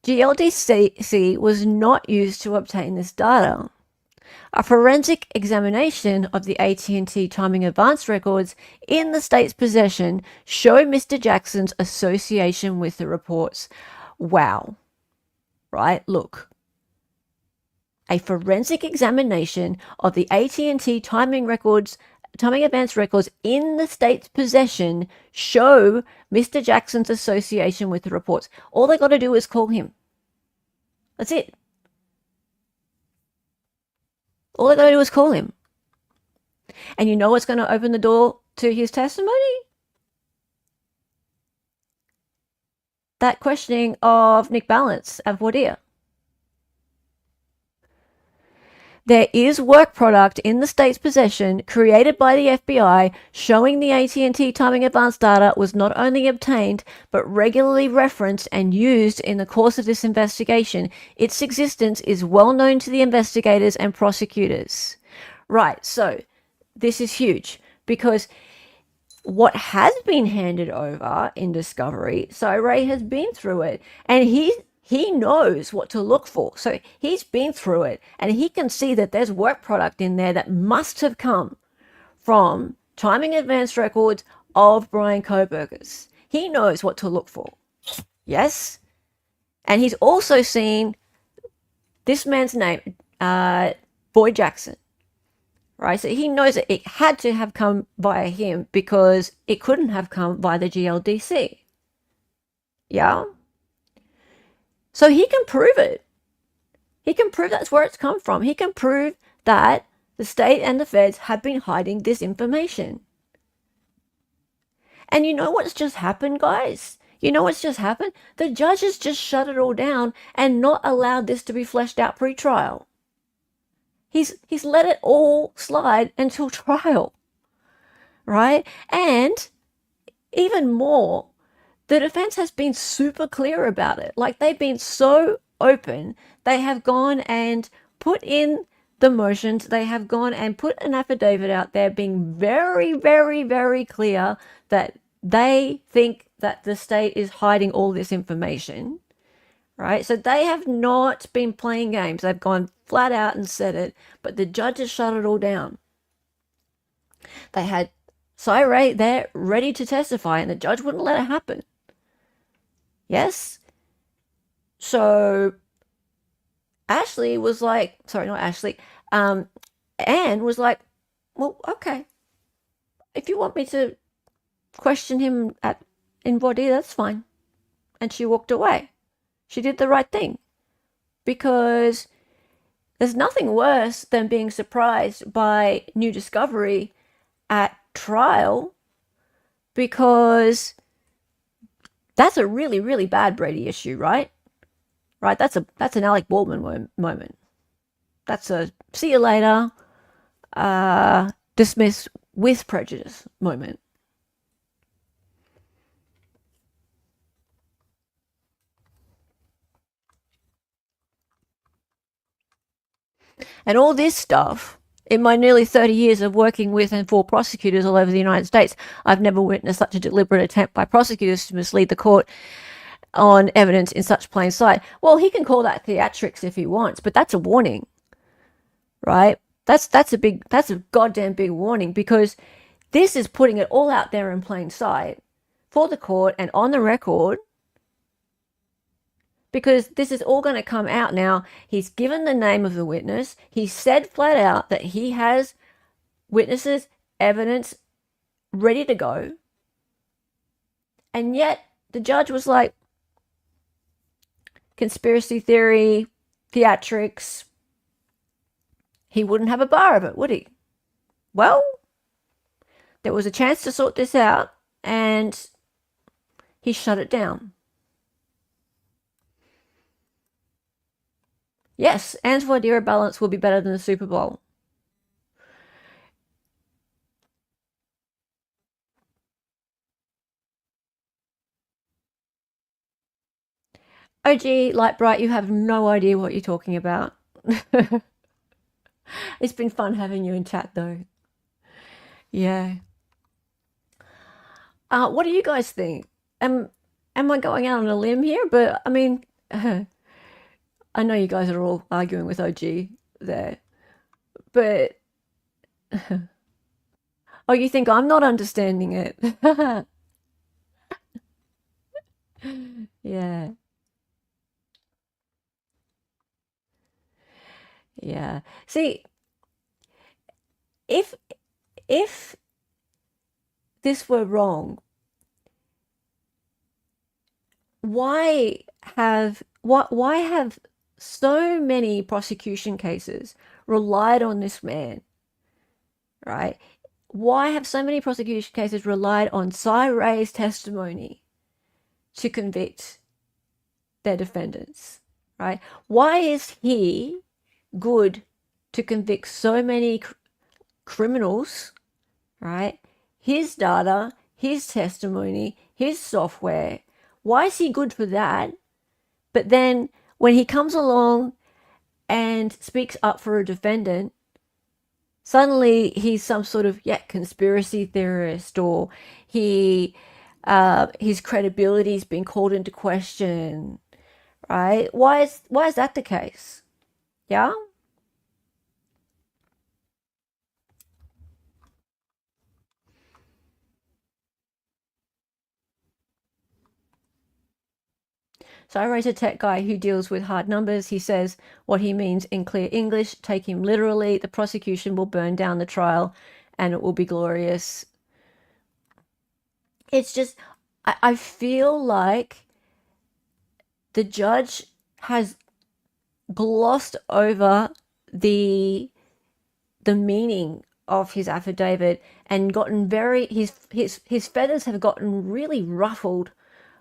GLDC was not used to obtain this data. A forensic examination of the AT&T timing advance records in the state's possession show Mr. Jackson's association with the reports. Wow. Right? Look. A forensic examination of the AT&T timing advance records in the state's possession show Mr. Jackson's association with the reports. All they got to do is call him. That's it. All they got to do is call him. And you know what's going to open the door to his testimony? That questioning of Nick Balance of voir dire. There is work product in the state's possession created by the FBI showing the AT&T timing advance data was not only obtained but regularly referenced and used in the course of this investigation. Its existence is well known to the investigators and prosecutors. Right, so this is huge because what has been handed over in discovery, so Ray has been through it and he knows what to look for. So he's been through it and he can see that there's work product in there that must have come from timing advance records of Brian Kohberger's. He knows what to look for. Yes? And he's also seen this man's name, Boyd Jackson. Right? So he knows that it had to have come via him because it couldn't have come via the GLDC. Yeah? So he can prove it. He can prove that's where it's come from. He can prove that the state and the feds have been hiding this information. And you know what's just happened, guys? You know what's just happened? The judge has just shut it all down and not allowed this to be fleshed out pre-trial. He's let it all slide until trial. Right? And even more, the defense has been super clear about it. Like they've been so open. They have gone and put in the motions. They have gone and put an affidavit out there being very, very, very clear that they think that the state is hiding all this information. Right? So they have not been playing games. They've gone flat out and said it, but the judge has shut it all down. They had Ray there ready to testify and the judge wouldn't let it happen. Yes? So Ashley was like, sorry, not Ashley, Anne was like, well, okay. If you want me to question him in voir dire, that's fine. And she walked away. She did the right thing. Because there's nothing worse than being surprised by new discovery at trial, because that's a really, really bad Brady issue, right? Right? That's an Alec Baldwin moment. That's a see you later, dismiss with prejudice moment. And all this stuff, in my nearly 30 years of working with and for prosecutors all over the United States, I've never witnessed such a deliberate attempt by prosecutors to mislead the court on evidence in such plain sight. Well, he can call that theatrics if he wants, but that's a warning, right? That's a goddamn big warning, because this is putting it all out there in plain sight for the court and on the record, because this is all going to come out now. He's given the name of the witness. He said flat out that he has witnesses, evidence ready to go. And yet the judge was like, conspiracy theory, theatrics. He wouldn't have a bar of it, would he? Well, there was a chance to sort this out and he shut it down. Yes, Anne's voir dire balance will be better than the Super Bowl. OG, Light Bright, you have no idea what you're talking about. It's been fun having you in chat, though. Yeah. What do you guys think? Am I going out on a limb here? But, I mean, I know you guys are all arguing with OG there. But oh, you think I'm not understanding it? Yeah. Yeah. See, if if this were wrong, why have so many prosecution cases relied on this man, right? Why have so many prosecution cases relied on Cy Ray's testimony to convict their defendants, right? Why is he good to convict so many criminals, right? His data, his testimony, his software. Why is he good for that? But then when he comes along and speaks up for a defendant, suddenly he's some sort of conspiracy theorist, or his credibility's been called into question, right? Why is that the case? Yeah. So I wrote a tech guy who deals with hard numbers. He says what he means in clear English. Take him literally. The prosecution will burn down the trial and it will be glorious. It's just, I feel like the judge has glossed over the meaning of his affidavit and gotten his feathers have gotten really ruffled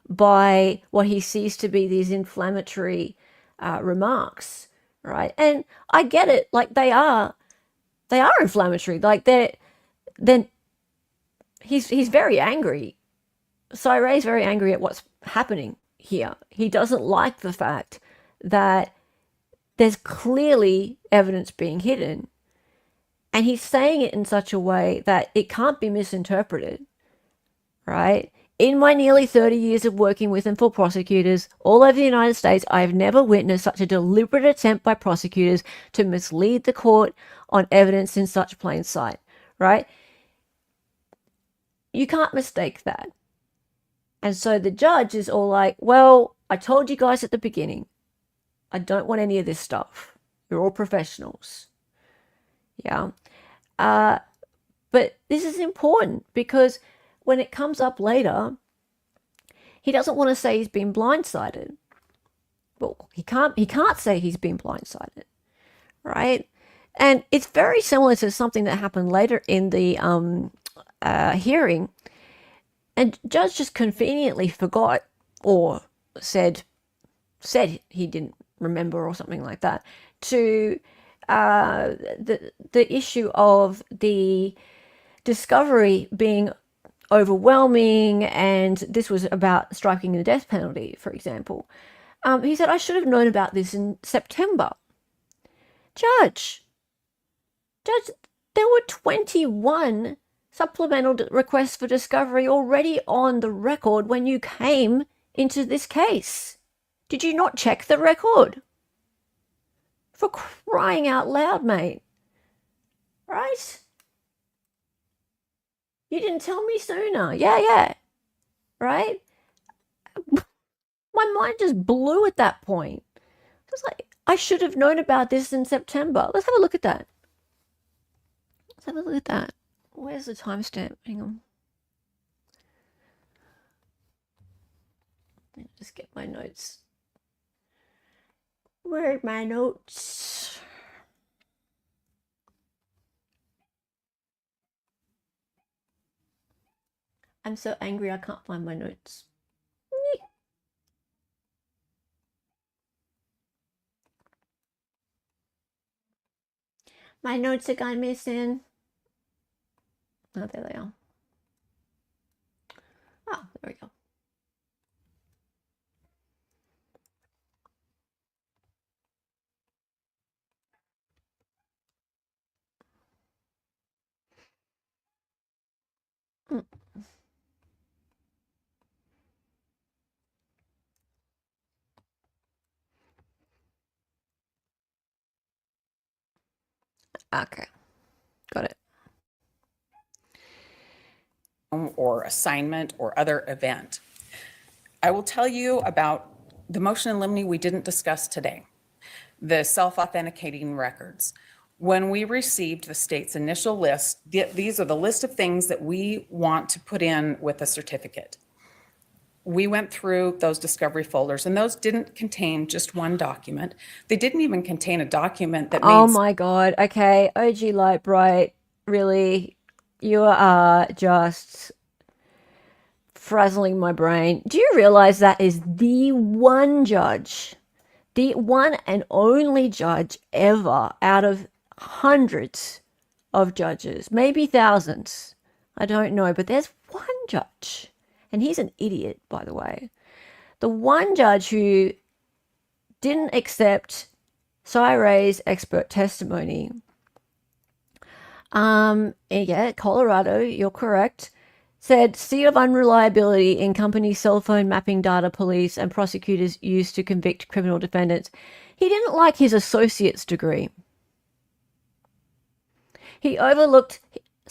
by what he sees to be these inflammatory remarks, right? And I get it, like they are inflammatory, like then he's very angry. Cy Ray's very angry at what's happening here. He doesn't like the fact that there's clearly evidence being hidden, and he's saying it in such a way that it can't be misinterpreted, right? In my nearly 30 years of working with and for prosecutors all over the United States, I have never witnessed such a deliberate attempt by prosecutors to mislead the court on evidence in such plain sight, right? You can't mistake that. And so the judge is all like, well, I told you guys at the beginning, I don't want any of this stuff. You're all professionals. Yeah. But this is important because when it comes up later, he doesn't want to say he's been blindsided. Well, he can't say he's been blindsided, right? And it's very similar to something that happened later in the hearing. And judge just conveniently forgot or said he didn't remember or something like that to the issue of the discovery being overwhelming, and this was about striking the death penalty, for example. He said, I should have known about this in September. Judge, there were 21 supplemental requests for discovery already on the record when you came into this case. Did you not check the record? For crying out loud, mate. Right? You didn't tell me sooner. Yeah. Right? My mind just blew at that point. It was like, I should have known about this in September. Let's have a look at that. Where's the timestamp? Hang on. Let me just get my notes. Where are my notes? I'm so angry I can't find my notes. My notes are gone missing. Oh, there they are. Oh, there we go. Okay. Got it. Or assignment or other event. I will tell you about the motion in limine we didn't discuss today, the self-authenticating records. When we received the state's initial list, these are the list of things that we want to put in with a certificate. We went through those discovery folders, and those didn't contain just one document. They didn't even contain a document that Oh made my God. Okay. OG Light Bright, really, you are just frazzling my brain. Do you realize that is the one judge, the one and only judge ever out of hundreds of judges, maybe thousands? I don't know, but there's one judge, and he's an idiot, by the way. The one judge who didn't accept Ray's expert testimony. Yeah, Colorado, you're correct. Said sea of unreliability in company cell phone mapping data police and prosecutors used to convict criminal defendants. He didn't like his associate's degree. He overlooked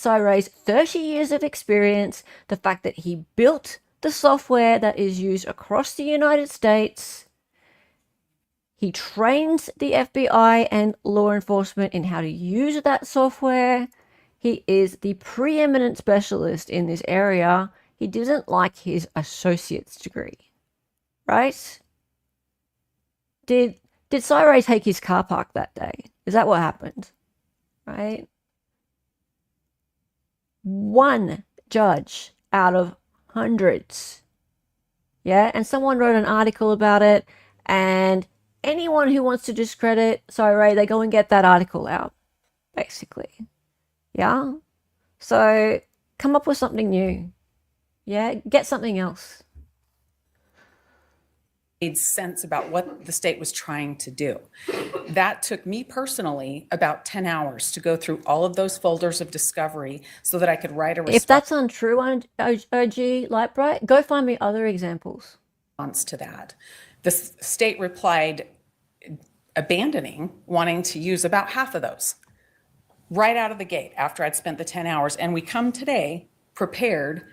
Ray's 30 years of experience, the fact that he built the software that is used across the United States. He trains the FBI and law enforcement in how to use that software. He is the preeminent specialist in this area. He didn't like his associate's degree, right? Did Ray take his car park that day? Is that what happened? Right? One judge out of hundreds. Yeah, and someone wrote an article about it, and anyone who wants to discredit Ray, they go and get that article out, basically. Yeah? So come up with something new. Yeah? Get something else. made sense about what the state was trying to do. That took me personally about 10 hours to go through all of those folders of discovery so that I could write a If that's untrue on OG Lightbright, go find me other examples. response to that. The state replied abandoning wanting to use about half of those right out of the gate after I'd spent the 10 hours. And we come today prepared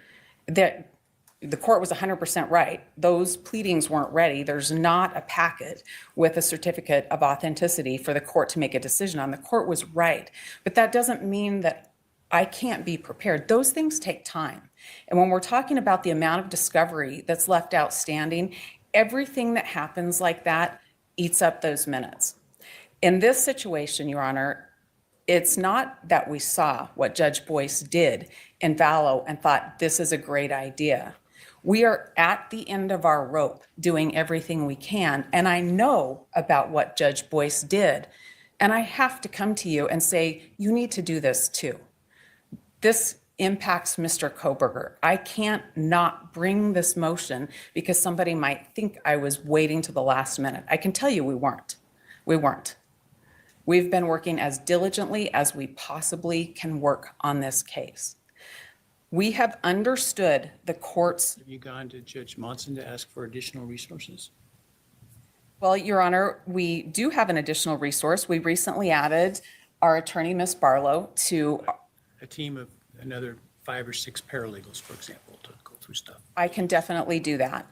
that the court was 100% right. Those pleadings weren't ready. There's not a packet with a certificate of authenticity for the court to make a decision on. The court was right. But that doesn't mean that I can't be prepared. Those things take time. And when we're talking about the amount of discovery that's left outstanding, everything that happens like that eats up those minutes. In this situation, Your Honor, it's not that we saw what Judge Boyce did in Vallow and thought this is a great idea. We are at the end of our rope doing everything we can. And I know about what Judge Boyce did. And I have to come to you and say, you need to do this too. This impacts Mr. Kohberger. I can't not bring this motion because somebody might think I was waiting to the last minute. I can tell you we weren't. We weren't. We've been working as diligently as we possibly can work on this case. We have understood the court's. Have you gone to Judge Monson to ask for additional resources? Well, Your Honor, we do have an additional resource. We recently added our attorney, Ms. Barlow, to. A team of another 5 or 6 paralegals, for example, to go through stuff. I can definitely do that.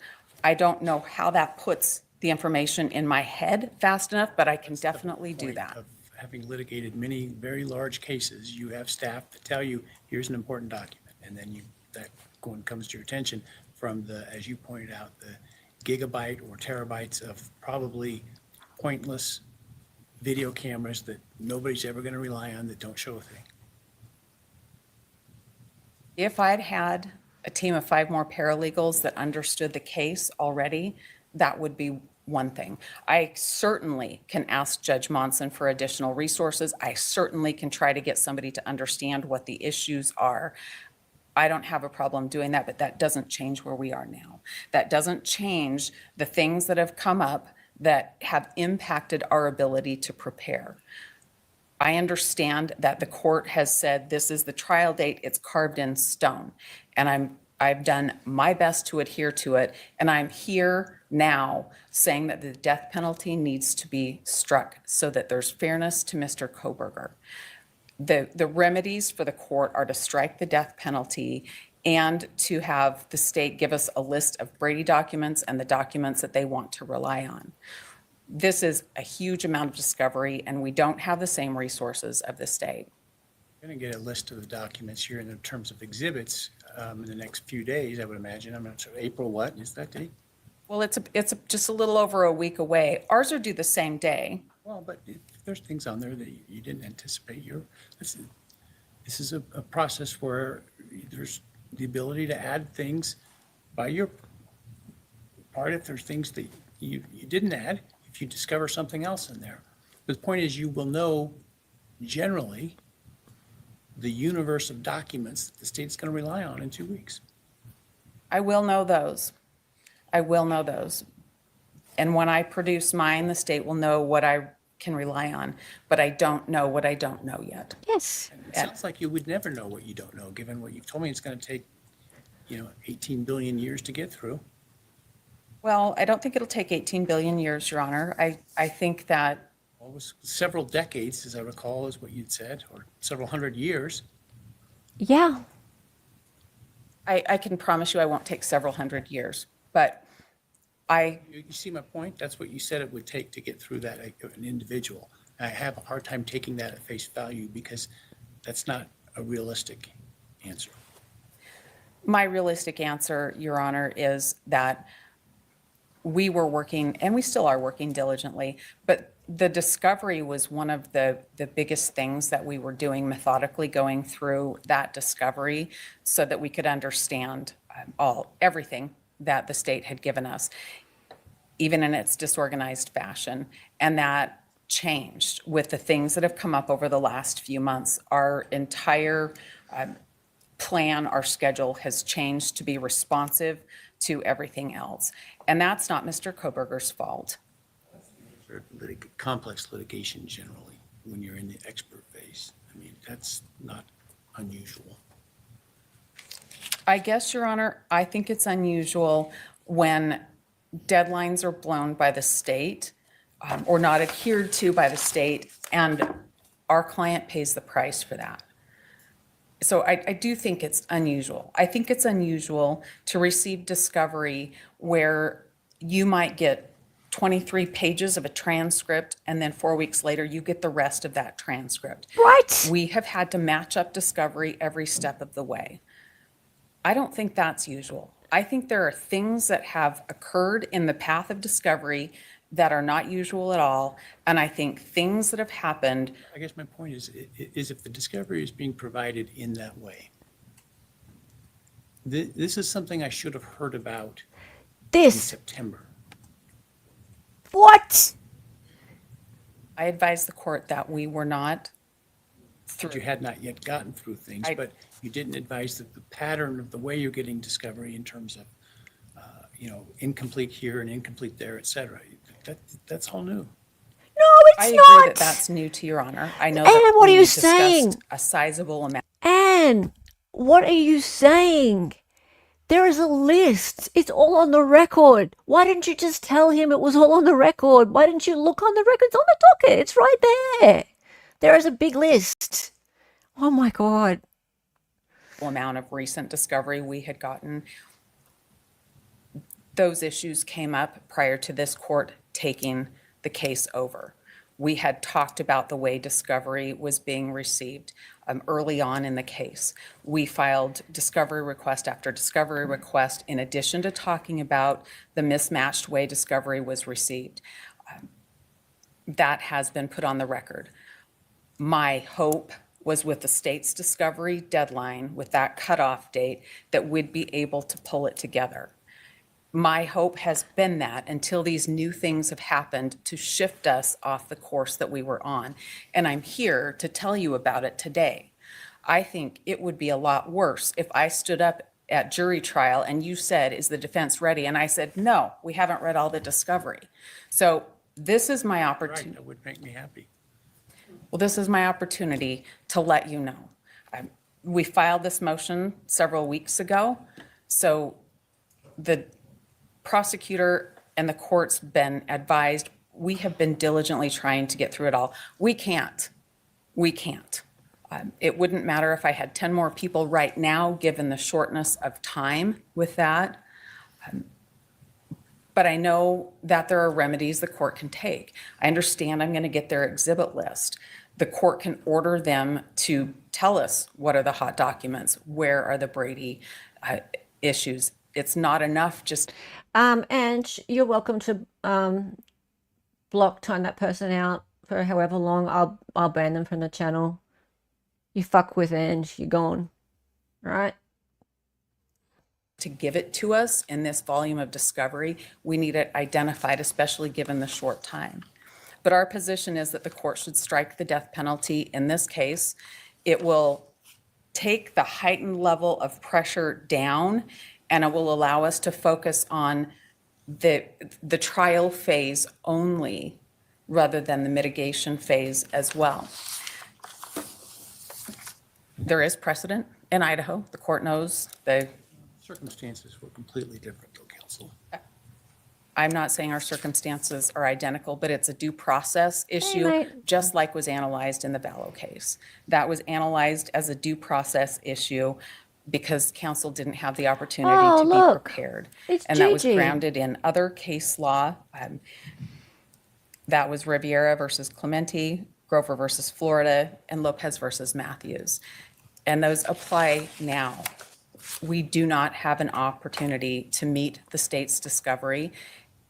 I don't know how that puts the information in my head fast enough, but I can definitely do that. Of having litigated many very large cases, you have staff that tell you, here's an important document. And then that one comes to your attention from the, as you pointed out, the gigabyte or terabytes of probably pointless video cameras that nobody's ever going to rely on that don't show a thing. If I'd had a team of 5 more paralegals that understood the case already, that would be one thing. I certainly can ask Judge Monson for additional resources. I certainly can try to get somebody to understand what the issues are. I don't have a problem doing that, but that doesn't change where we are now. That doesn't change the things that have come up that have impacted our ability to prepare. I understand that the court has said this is the trial date, it's carved in stone, and I've done my best to adhere to it, and I'm here now saying that the death penalty needs to be struck so that there's fairness to Mr. Kohberger. The remedies for the court are to strike the death penalty and to have the state give us a list of Brady documents and the documents that they want to rely on. This is a huge amount of discovery, and we don't have the same resources of the state. We're going to get a list of the documents here in terms of exhibits in the next few days, I would imagine. I'm not sure. April what is that date? Well, it's just a little over a week away. Ours are due the same day. Well, but if there's things on there that you didn't anticipate, this is a process where there's the ability to add things by your part if there's things that you didn't add, if you discover something else in there. The point is you will know generally the universe of documents that the state's going to rely on in 2 weeks. I will know those. I will know those. And when I produce mine, the state will know what I can rely on, but I don't know what I don't know yet. Yes. It sounds like you would never know what you don't know, given what you've told me it's going to take, 18 billion years to get through. Well, I don't think it'll take 18 billion years, Your Honor. I think that, Well, it was several decades, as I recall, is what you'd said, or several hundred years. Yeah. I can promise you I won't take several hundred years, but You see my point? That's what you said it would take to get through that, an individual. I have a hard time taking that at face value because that's not a realistic answer. my realistic answer, Your Honor, is that we were working, and we still are working diligently, but the discovery was one of the biggest things that we were doing methodically, going through that discovery so that we could understand everything that the state had given us, even in its disorganized fashion. And that changed with the things that have come up over the last few months. Our entire plan, our schedule has changed to be responsive to everything else. And that's not Mr. Kohberger's fault. For complex litigation generally, when you're in the expert phase. I mean, that's not unusual. I guess, Your Honor, I think it's unusual when deadlines are blown by the state or not adhered to by the state, and our client pays the price for that. So I do think it's unusual. I think it's unusual to receive discovery where you might get 23 pages of a transcript, and then 4 weeks later, you get the rest of that transcript. Right. We have had to match up discovery every step of the way. I don't think that's usual. I think there are things that have occurred in the path of discovery that are not usual at all, and I think things that have happened. I guess my point is if the discovery is being provided in that way, this is something I should have heard about in This. September. What? I advised the court that we were not That you had not yet gotten through things, but you didn't advise that the pattern of the way you're getting discovery in terms of, incomplete here and incomplete there, et cetera. That's all new. No, I it's agree not. that that's new to Your Honor. I know Anne, that what are we you discussed saying? a sizable amount. Anne, what are you saying? There is a list. It's all on the record. Why didn't you just tell him it was all on the record? Why didn't you look on the records on the docket? It's right there. There is a big list. Oh my God. Amount of recent discovery we had gotten. Those issues came up prior to this court taking the case over. We had talked about the way discovery was being received early on in the case. We filed discovery request after discovery request in addition to talking about the mismatched way discovery was received. That has been put on the record. My hope was with the state's discovery deadline, with that cutoff date, that we'd be able to pull it together. My hope has been that until these new things have happened to shift us off the course that we were on. And I'm here to tell you about it today. I think it would be a lot worse if I stood up at jury trial and you said, "Is the defense ready?" And I said, "No, we haven't read all the discovery." So this is my opportunity. Right, that would make me happy. Well, this is my opportunity to let you know. We filed this motion several weeks ago, so the prosecutor and the court's been advised. We have been diligently trying to get through it all. We can't. It wouldn't matter if I had 10 more people right now, given the shortness of time with that. But I know that there are remedies the court can take. I understand I'm going to get their exhibit list. The court can order them to tell us what are the hot documents, where are the Brady issues. It's not enough just. And you're welcome to time that person out for however long. I'll ban them from the channel. You fuck with Ange, you're gone, right? To give it to us in this volume of discovery, we need it identified, especially given the short time. But our position is that the court should strike the death penalty in this case. It will take the heightened level of pressure down, and it will allow us to focus on the trial phase only rather than the mitigation phase as well. There is precedent in Idaho. The court knows. Circumstances were completely different, though, counsel. I'm not saying our circumstances are identical, but it's a due process issue, mate. just like was analyzed in the Vallow case. That was analyzed as a due process issue because counsel didn't have the opportunity Oh, to look. be prepared. It's And that was Gigi. grounded in other case law. That was Riviera versus Clemente, Grover versus Florida, and Lopez versus Matthews. And those apply now. We do not have an opportunity to meet the state's discovery,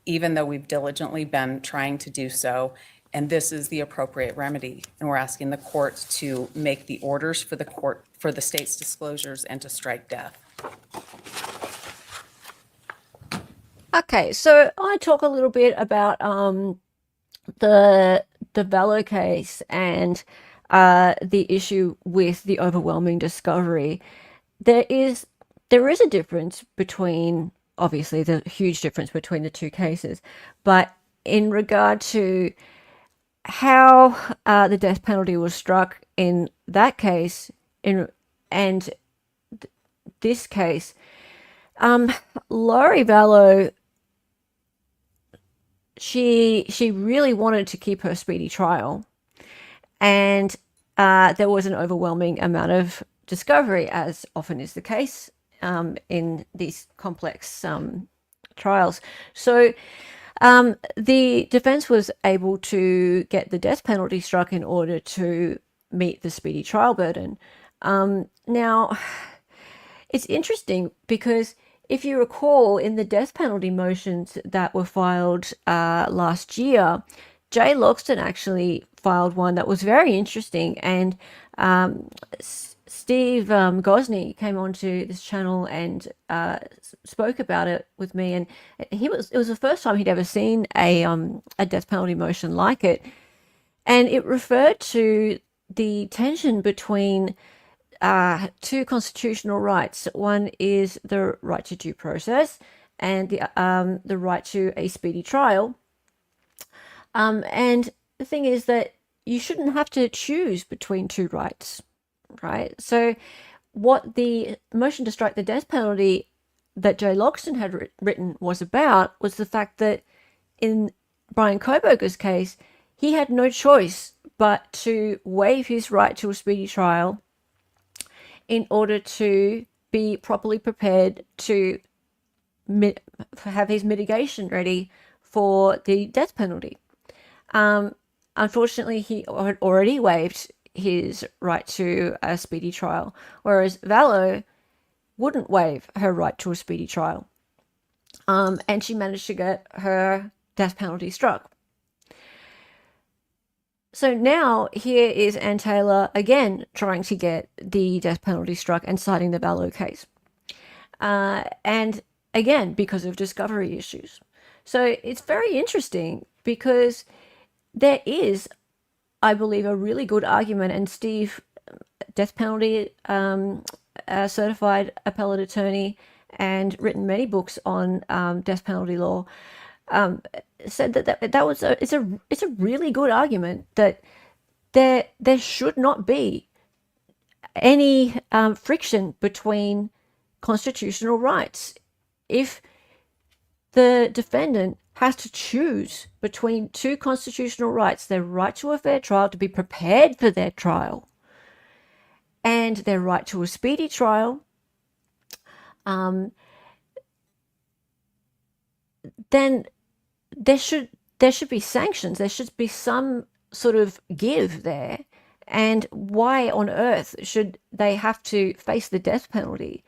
even though we've diligently been trying to do so. And this is the appropriate remedy. And we're asking the court to make the orders for the state's disclosures and to strike death. Okay, so I talk a little bit about the Vallow case and the issue with the overwhelming discovery. There is a difference between, obviously, the huge difference between the two cases, but in regard to how the death penalty was struck in that case and this case, Lori Vallow, she really wanted to keep her speedy trial, and there was an overwhelming amount of discovery, as often is the case in these complex trials. So the defense was able to get the death penalty struck in order to meet the speedy trial burden. Now, it's interesting because if you recall, in the death penalty motions that were filed last year, Jay Loxton actually filed one that was very interesting, and Steve Gosney came onto this channel and spoke about it with me, and it was the first time he'd ever seen a death penalty motion like it, and it referred to the tension between two constitutional rights. One is the right to due process, and the right to a speedy trial. And the thing is that you shouldn't have to choose between two rights, right? So what the motion to strike the death penalty that Jay Loxton had written was about was the fact that in Brian Kohberger's case, he had no choice but to waive his right to a speedy trial in order to be properly prepared to have his mitigation ready for the death penalty. Unfortunately, he had already waived his right to a speedy trial, whereas Vallow wouldn't waive her right to a speedy trial. And she managed to get her death penalty struck. So now here is Ann Taylor again trying to get the death penalty struck and citing the Vallow case. And again, because of discovery issues. So it's very interesting because there is, I believe, a really good argument, and Steve, death penalty certified appellate attorney and written many books on death penalty law, said that was it's a really good argument that there should not be any friction between constitutional rights. If the defendant has to choose between two constitutional rights, their right to a fair trial, to be prepared for their trial, and their right to a speedy trial, then there should be sanctions. There should be some sort of give there. And why on earth should they have to face the death penalty?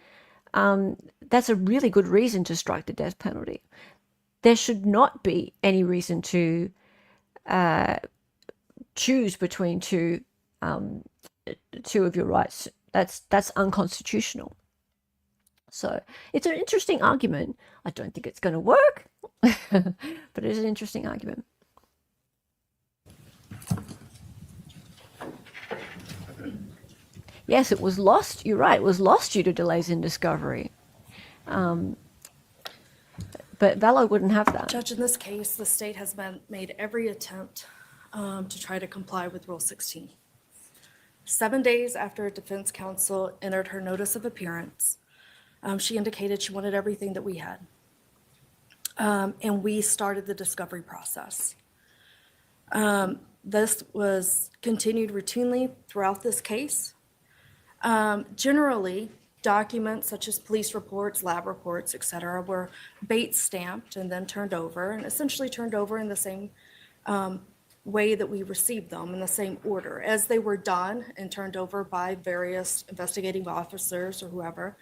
That's a really good reason to strike the death penalty. There should not be any reason to choose between two of your rights. That's unconstitutional. So it's an interesting argument. I don't think it's going to work, but it is an interesting argument. Yes, it was lost. You're right. It was lost due to delays in discovery. But Valo wouldn't have that. Judge, in this case, the state has made every attempt to try to comply with Rule 16. 7 days after defense counsel entered her notice of appearance, she indicated she wanted everything that we had. And we started the discovery process. This was continued routinely throughout this case. Generally, documents such as police reports, lab reports, et cetera, were bait stamped and then turned over, and essentially turned over in the same way that we received them, in the same order. As they were done and turned over by various investigating officers or whoever,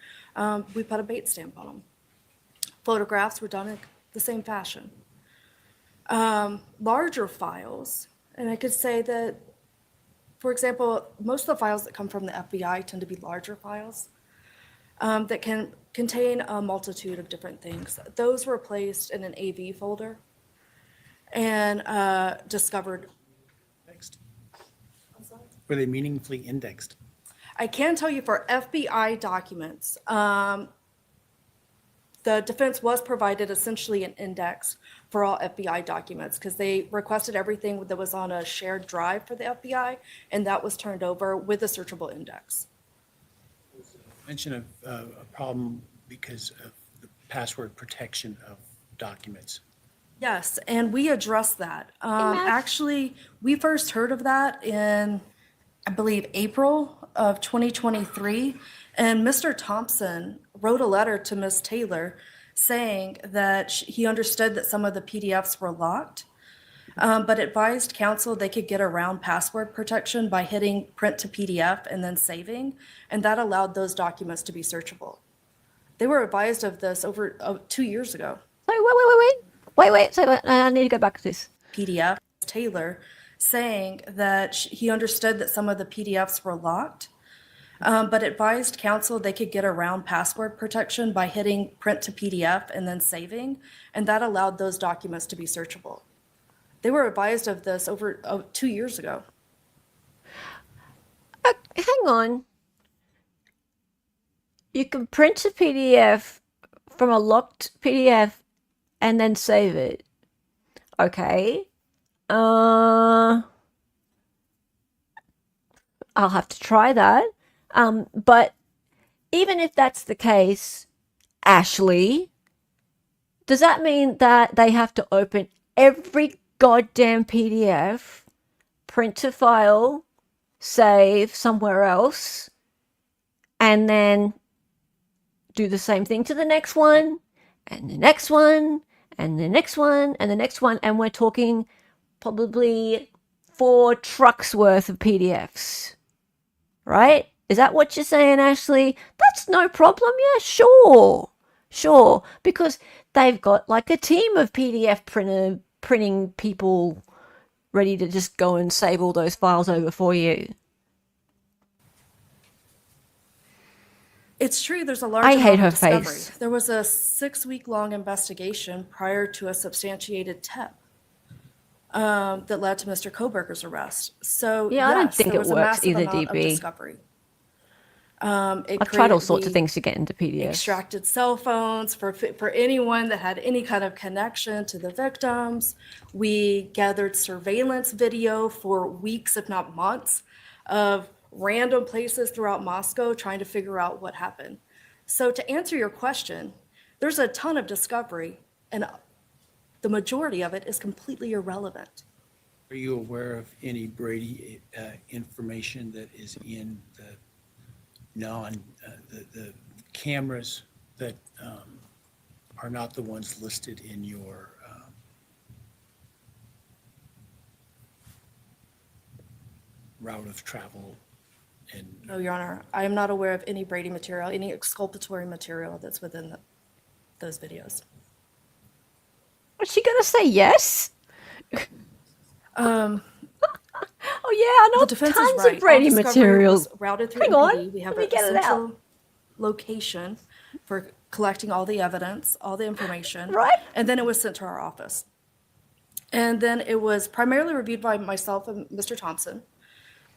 we put a bait stamp on them. Photographs were done in the same fashion. Larger files, and I could say that, for example, most of the files that come from the FBI tend to be larger files that can contain a multitude of different things. Those were placed in an AV folder and discovered. Were they meaningfully indexed? I can tell you for FBI documents, the defense was provided essentially an index for all FBI documents because they requested everything that was on a shared drive for the FBI, and that was turned over with a searchable index. Mention of a problem because of the password protection of documents. Yes, and we addressed that. Actually, we first heard of that in, I believe, April of 2023, and Mr. Thompson wrote a letter to Ms. Taylor saying that he understood that some of the PDFs were locked, but advised counsel they could get around password protection by hitting print to PDF and then saving, and that allowed those documents to be searchable. They were advised of this over 2 years ago. Wait. So I need to go back to this. PDF, Taylor saying that he understood that some of the PDFs were locked, but advised counsel they could get around password protection by hitting print to PDF and then saving, and that allowed those documents to be searchable. They were advised of this over 2 years ago. Hang on. You can print a PDF from a locked PDF and then save it. Okay. I'll have to try that. But even if that's the case, Ashley, does that mean that they have to open every goddamn PDF, print to file, save somewhere else, and then do the same thing to the next one, and the next one, and the next one, and the next one, and we're talking probably 4 trucks worth of PDFs, right? Is that what you're saying, Ashley? That's no problem. Yeah, sure. Because they've got like a team of PDF printing people ready to just go and save all those files over for you. It's true, there's a large I amount hate of her discovery. face. There was a 6-week-long investigation prior to a substantiated tip that led to Mr. Kohberger's arrest. So Yeah, I don't yes, think there it was a works massive either, amount of DB. discovery. I've tried all sorts of things to get into PDFs. Extracted cell phones for anyone that had any kind of connection to the victims. We gathered surveillance video for weeks, if not months, of random places throughout Moscow trying to figure out what happened. So to answer your question, there's a ton of discovery, and the majority of it is completely irrelevant. Are you aware of any Brady information that is in the No, and the cameras that are not the ones listed in your route of travel and No, Your Honor, I am not aware of any Brady material, any exculpatory material that's within those videos. Was she going to say yes? Oh, yeah, I know The defense is tons right. of Brady All discovery material. was routed through Hang on, MPD. We have let me a get it out. central location for collecting all the evidence, all the information. Right. And then it was sent to our office. And then it was primarily reviewed by myself and Mr. Thompson,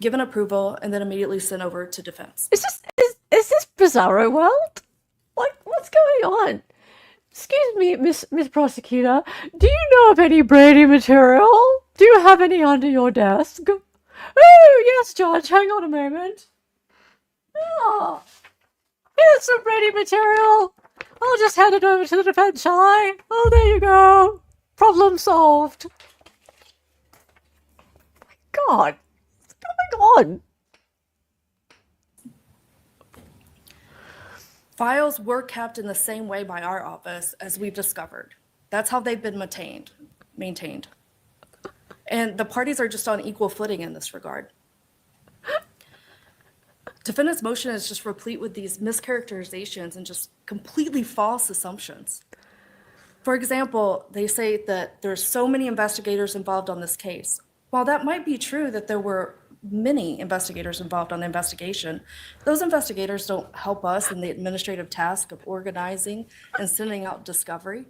given approval, and then immediately sent over to defense. Is this Bizarro World? Like, what's going on? Excuse me, Miss Prosecutor. Do you know of any Brady material? Do you have any under your desk? Oh, yes, Judge. Hang on a moment. Oh, here's some Brady material. I'll just hand it over to the defense, shall I? Oh, there you go. Problem solved. My God. What's going on? Files were kept in the same way by our office as we've discovered. That's how they've been maintained. And the parties are just on equal footing in this regard. Defendant's motion is just replete with these mischaracterizations and just completely false assumptions. For example, they say that there's so many investigators involved on this case. While that might be true that there were many investigators involved on the investigation, those investigators don't help us in the administrative task of organizing and sending out discovery.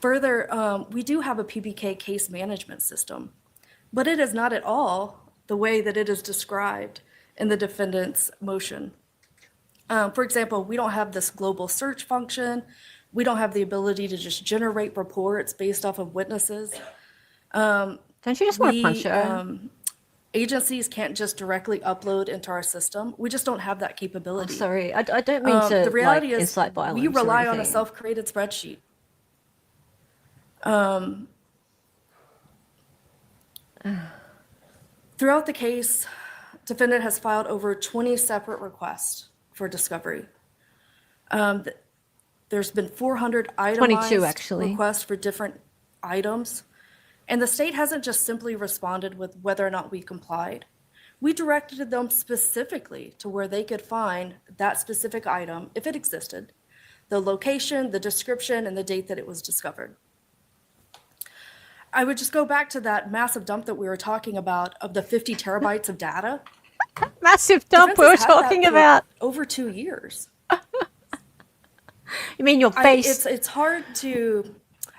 Further, we do have a PBK case management system, but it is not at all the way that it is described in the defendant's motion. For example, we don't have this global search function. We don't have the ability to just generate reports based off of witnesses. Don't you just want to punch her? Agencies can't just directly upload into our system. We just don't have that capability. Sorry, I don't mean to The reality like, is incite violence. we or rely on a anything. self-created spreadsheet. Throughout the case, defendant has filed over 20 separate requests for discovery. There's been 400 itemized actually. requests for different items. And the state hasn't just simply responded with whether or not we complied. We directed them specifically to where they could find that specific item, if it existed, the location, the description, and the date that it was discovered. I would just go back to that massive dump that we were talking about of the 50 terabytes of data. Massive dump we were Defense has had that talking for about. over 2 years. You mean your face? It's hard to,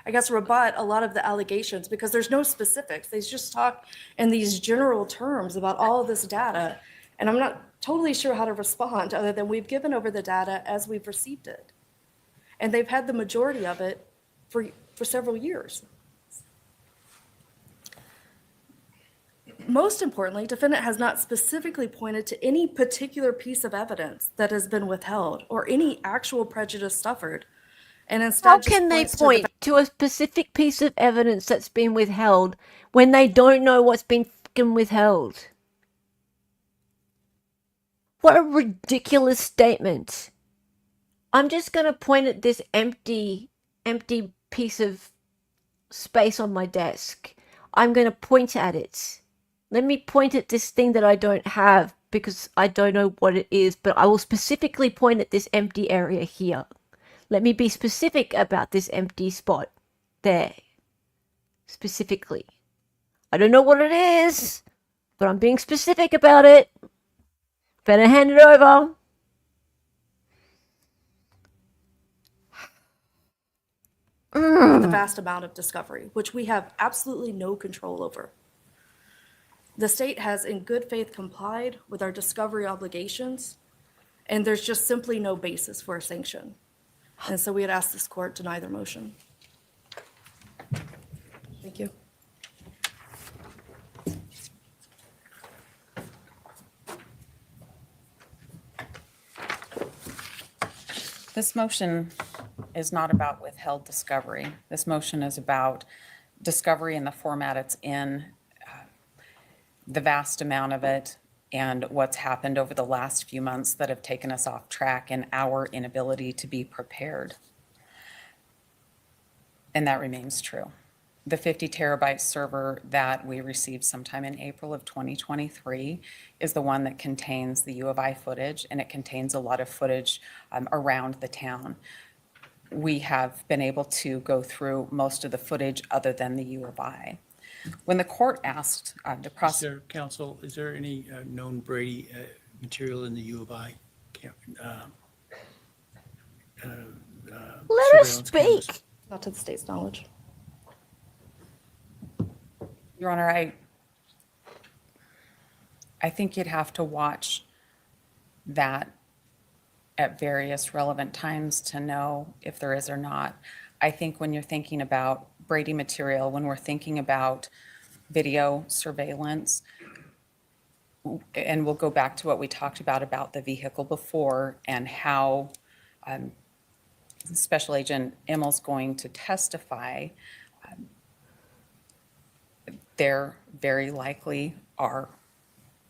I guess, rebut a lot of the allegations because there's no specifics. They just talk in these general terms about all of this data. And I'm not totally sure how to respond other than we've given over the data as we've received it. And they've had the majority of it for several years. Most importantly, defendant has not specifically pointed to any particular piece of evidence that has been withheld or any actual prejudice suffered. And instead, How just can they points to the point to a specific piece of evidence that's been withheld when they don't know what's been fucking withheld? What a ridiculous statement. I'm just going to point at this empty piece of space on my desk. I'm going to point at it. Let me point at this thing that I don't have because I don't know what it is, but I will specifically point at this empty area here. Let me be specific about this empty spot there. Specifically. I don't know what it is, but I'm being specific about it. Better hand it over. the vast amount of discovery, which we have absolutely no control over. The state has in good faith complied with our discovery obligations, and there's just simply no basis for a sanction. And so we had asked this court deny their motion. Thank you. This motion is not about withheld discovery. This motion is about discovery in the format it's in, the vast amount of it, and what's happened over the last few months that have taken us off track and our inability to be prepared. And that remains true. The 50 terabyte server that we received sometime in April of 2023 is the one that contains the U of I footage, and it contains a lot of footage around the town. We have been able to go through most of the footage other than the U of I. When the court asked the prosecutor, Counsel, is there any known Brady material in the U of I? Let us surveillance cameras? speak. Not to the state's knowledge. Your Honor, I think you'd have to watch that at various relevant times to know if there is or not. I think when you're thinking about Brady material, when we're thinking about video surveillance, and we'll go back to what we talked about the vehicle before and how Special Agent Immel's going to testify, there very likely are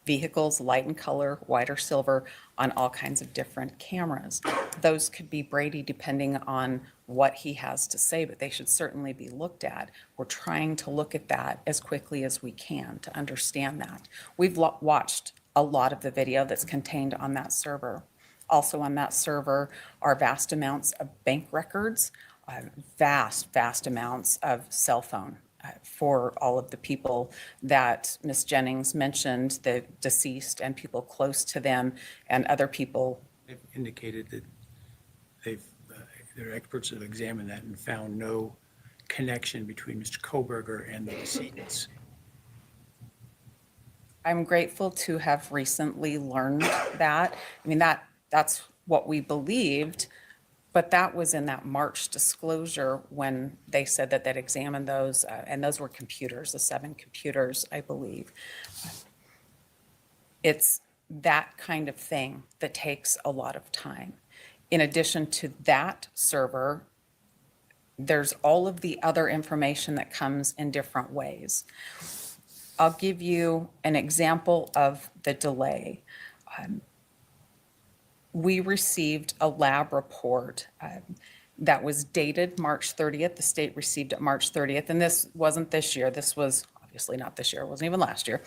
vehicles, light and color, white or silver, on all kinds of different cameras. Those could be Brady depending on what he has to say, but they should certainly be looked at. We're trying to look at that as quickly as we can to understand that. We've watched a lot of the video that's contained on that server. Also on that server are vast amounts of bank records, vast amounts of cell phone for all of the people that Ms. Jennings mentioned, the deceased and people close to them and other people. They've indicated that their experts have examined that and found no connection between Mr. Kohberger and the decedents. I'm grateful to have recently learned that. I mean, that's what we believed, but that was in that March disclosure when they said that they'd examined those, and those were computers, the 7 computers, I believe. It's that kind of thing that takes a lot of time. In addition to that server, there's all of the other information that comes in different ways. I'll give you an example of the delay. We received a lab report that was dated March 30th. The state received it March 30th, and this wasn't this year. This was obviously not this year. It wasn't even last year.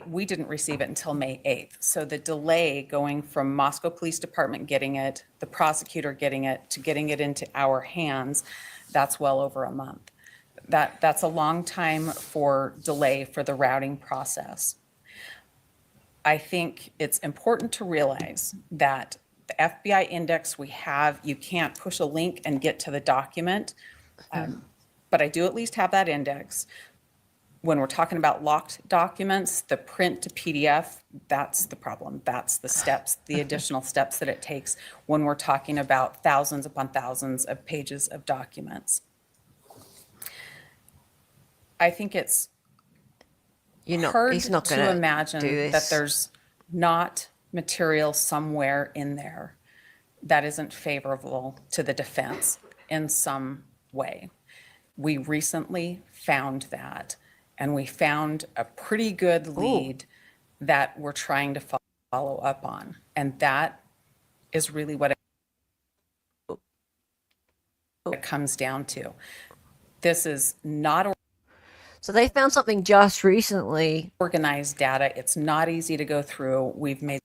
We didn't receive it until May 8th. So the delay going from Moscow Police Department getting it, the prosecutor getting it, to getting it into our hands, that's well over a month. That's a long time for delay for the routing process. I think it's important to realize that the FBI index we have, you can't push a link and get to the document, but I do at least have that index. When we're talking about locked documents, the print to PDF, that's the problem. That's the steps, the additional steps that it takes when we're talking about thousands upon thousands of pages of documents. I think it's hard He's not to gonna imagine do this. that there's not material somewhere in there that isn't favorable to the defense in some way. We recently found that, and we found a pretty good lead that we're trying to follow up on. And that is really what it comes down to. This is not So they found something just recently. organized data. It's not easy to go through. We've made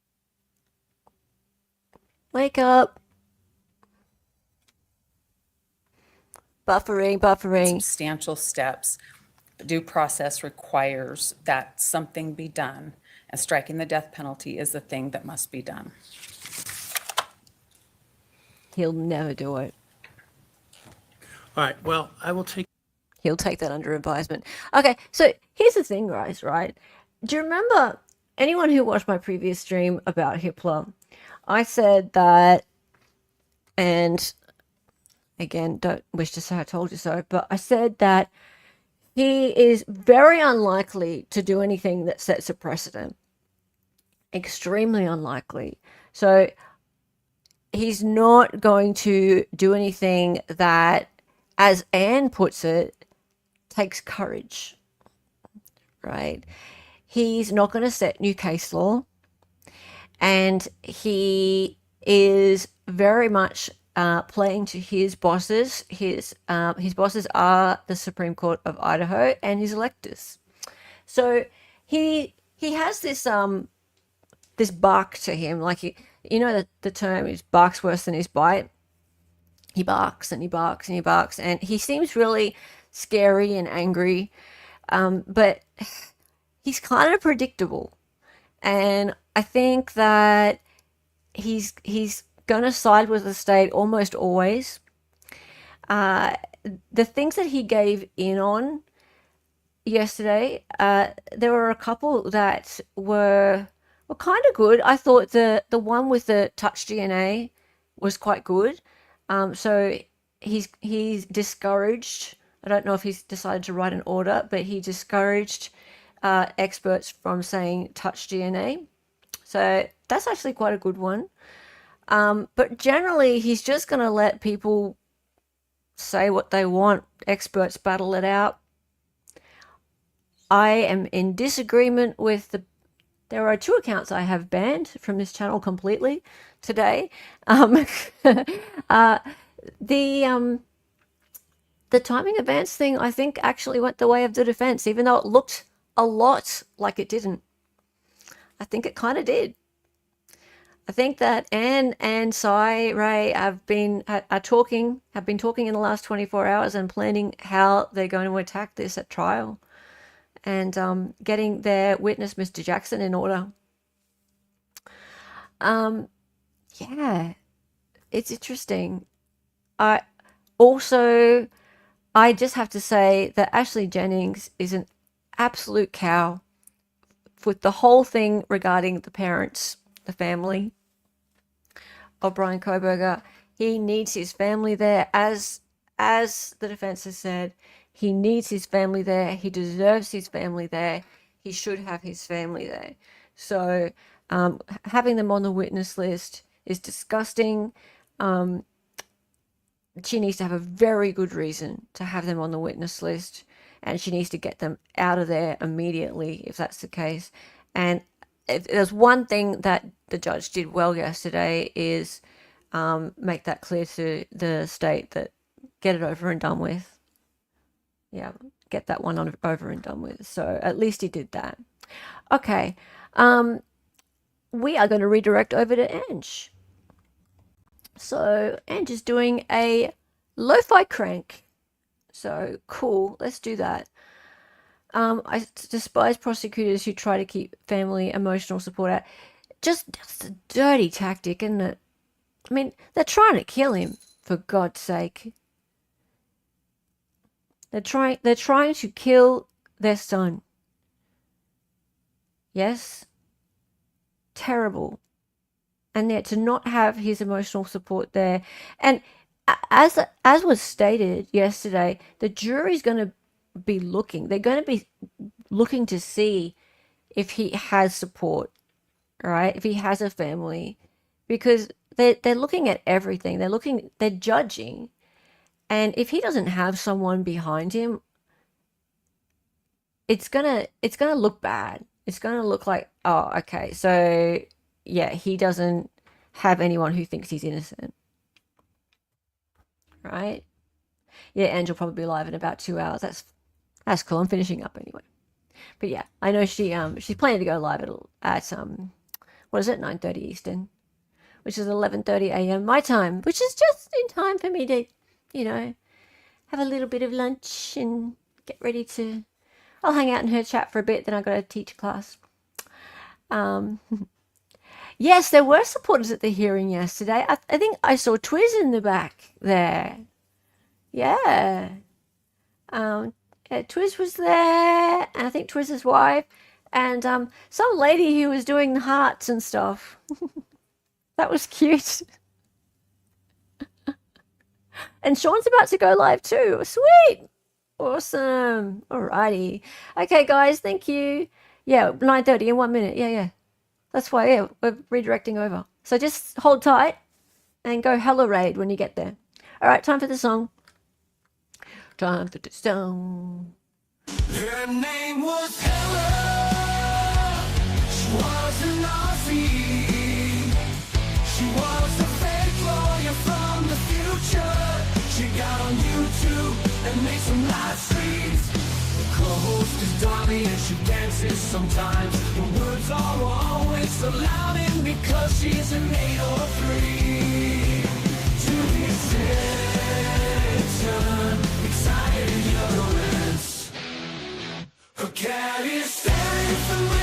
Wake up. Buffering. substantial steps. Due process requires that something be done, and striking the death penalty is the thing that must be done. He'll never do it. All right, well, I will take. He'll take that under advisement. Okay, so here's the thing, guys, right? Do you remember anyone who watched my previous stream about Hippler? I said that, and again, don't wish to say I told you so, but I said that he is very unlikely to do anything that sets a precedent. Extremely unlikely. So he's not going to do anything that, as Anne puts it, takes courage, right? he's not going to set new case law, and he is very much playing to his bosses. His bosses are the Supreme Court of Idaho and his electors. So he has this this bark to him, like the term is barks worse than his bite. He barks and he barks and he barks, and he seems really scary and angry, but he's kind of predictable, and I think that he's going to side with the state almost always. The things that he gave in on yesterday, there were a couple that were kind of good. I thought the one with the touch DNA was quite good. So he's discouraged. I don't know if he's decided to write an order, but he discouraged experts from saying touch DNA. So that's actually quite a good one. But generally, he's just going to let people say what they want. Experts battle it out. I am in disagreement with there are 2 accounts I have banned from this channel completely today. The timing advance thing, I think, actually went the way of the defense, even though it looked a lot like it didn't. I think it kind of did. I think that Anne and Cy Ray have been talking in the last 24 hours and planning how they're going to attack this at trial, and getting their witness, Mr. Jackson, in order. Yeah, it's interesting. I just have to say that Ashley Jennings is an absolute cow with the whole thing regarding the parents, the family of Brian Kohberger. He needs his family there, as the defense has said. He needs his family there. He deserves his family there. He should have his family there. So having them on the witness list is disgusting. She needs to have a very good reason to have them on the witness list, and she needs to get them out of there immediately if that's the case. And if there's one thing that the judge did well yesterday is make that clear to the state that get it over and done with. Yeah, get that one over and done with. So at least he did that. Okay, we are going to redirect over to Ange. So Ange is doing a lo-fi crank. So cool, let's do that. I despise prosecutors who try to keep family emotional support out. Just a dirty tactic, isn't it? I mean, they're trying to kill him, for God's sake. They're trying to kill their son. Yes? Terrible. And yet to not have his emotional support there. And as was stated yesterday, the jury's going to be looking. They're going to be looking to see if he has support, right? If he has a family, because they're looking at everything. They're judging. And if he doesn't have someone behind him, it's gonna look bad. It's gonna look like, oh, okay, so yeah, he doesn't have anyone who thinks he's innocent, right? Yeah, Ange will probably be live in about 2 hours. That's cool. I'm finishing up anyway. But yeah, I know she's planning to go live at 9:30 Eastern, which is 11:30 a.m. my time, which is just in time for me to, have a little bit of lunch and get ready to. I'll hang out in her chat for a bit, then I've got to teach class. Yes, there were supporters at the hearing yesterday. I think I saw Twiz in the back there. Yeah. Twiz was there, and I think Twiz's wife, and some lady who was doing the hearts and stuff. That was cute. And Sean's about to go live too. Sweet. Awesome. Alrighty. Okay, guys, thank you. Yeah, 9:30 in 1 minute. Yeah. That's why, yeah, we're redirecting over. So just hold tight and go hella raid when you get there. All right, time for the song. Time for the song. Her name was Helen. voices sometimes. The words are always so loud, and because she's an 803. To the attention, excited utterance. Her cat is staring for me.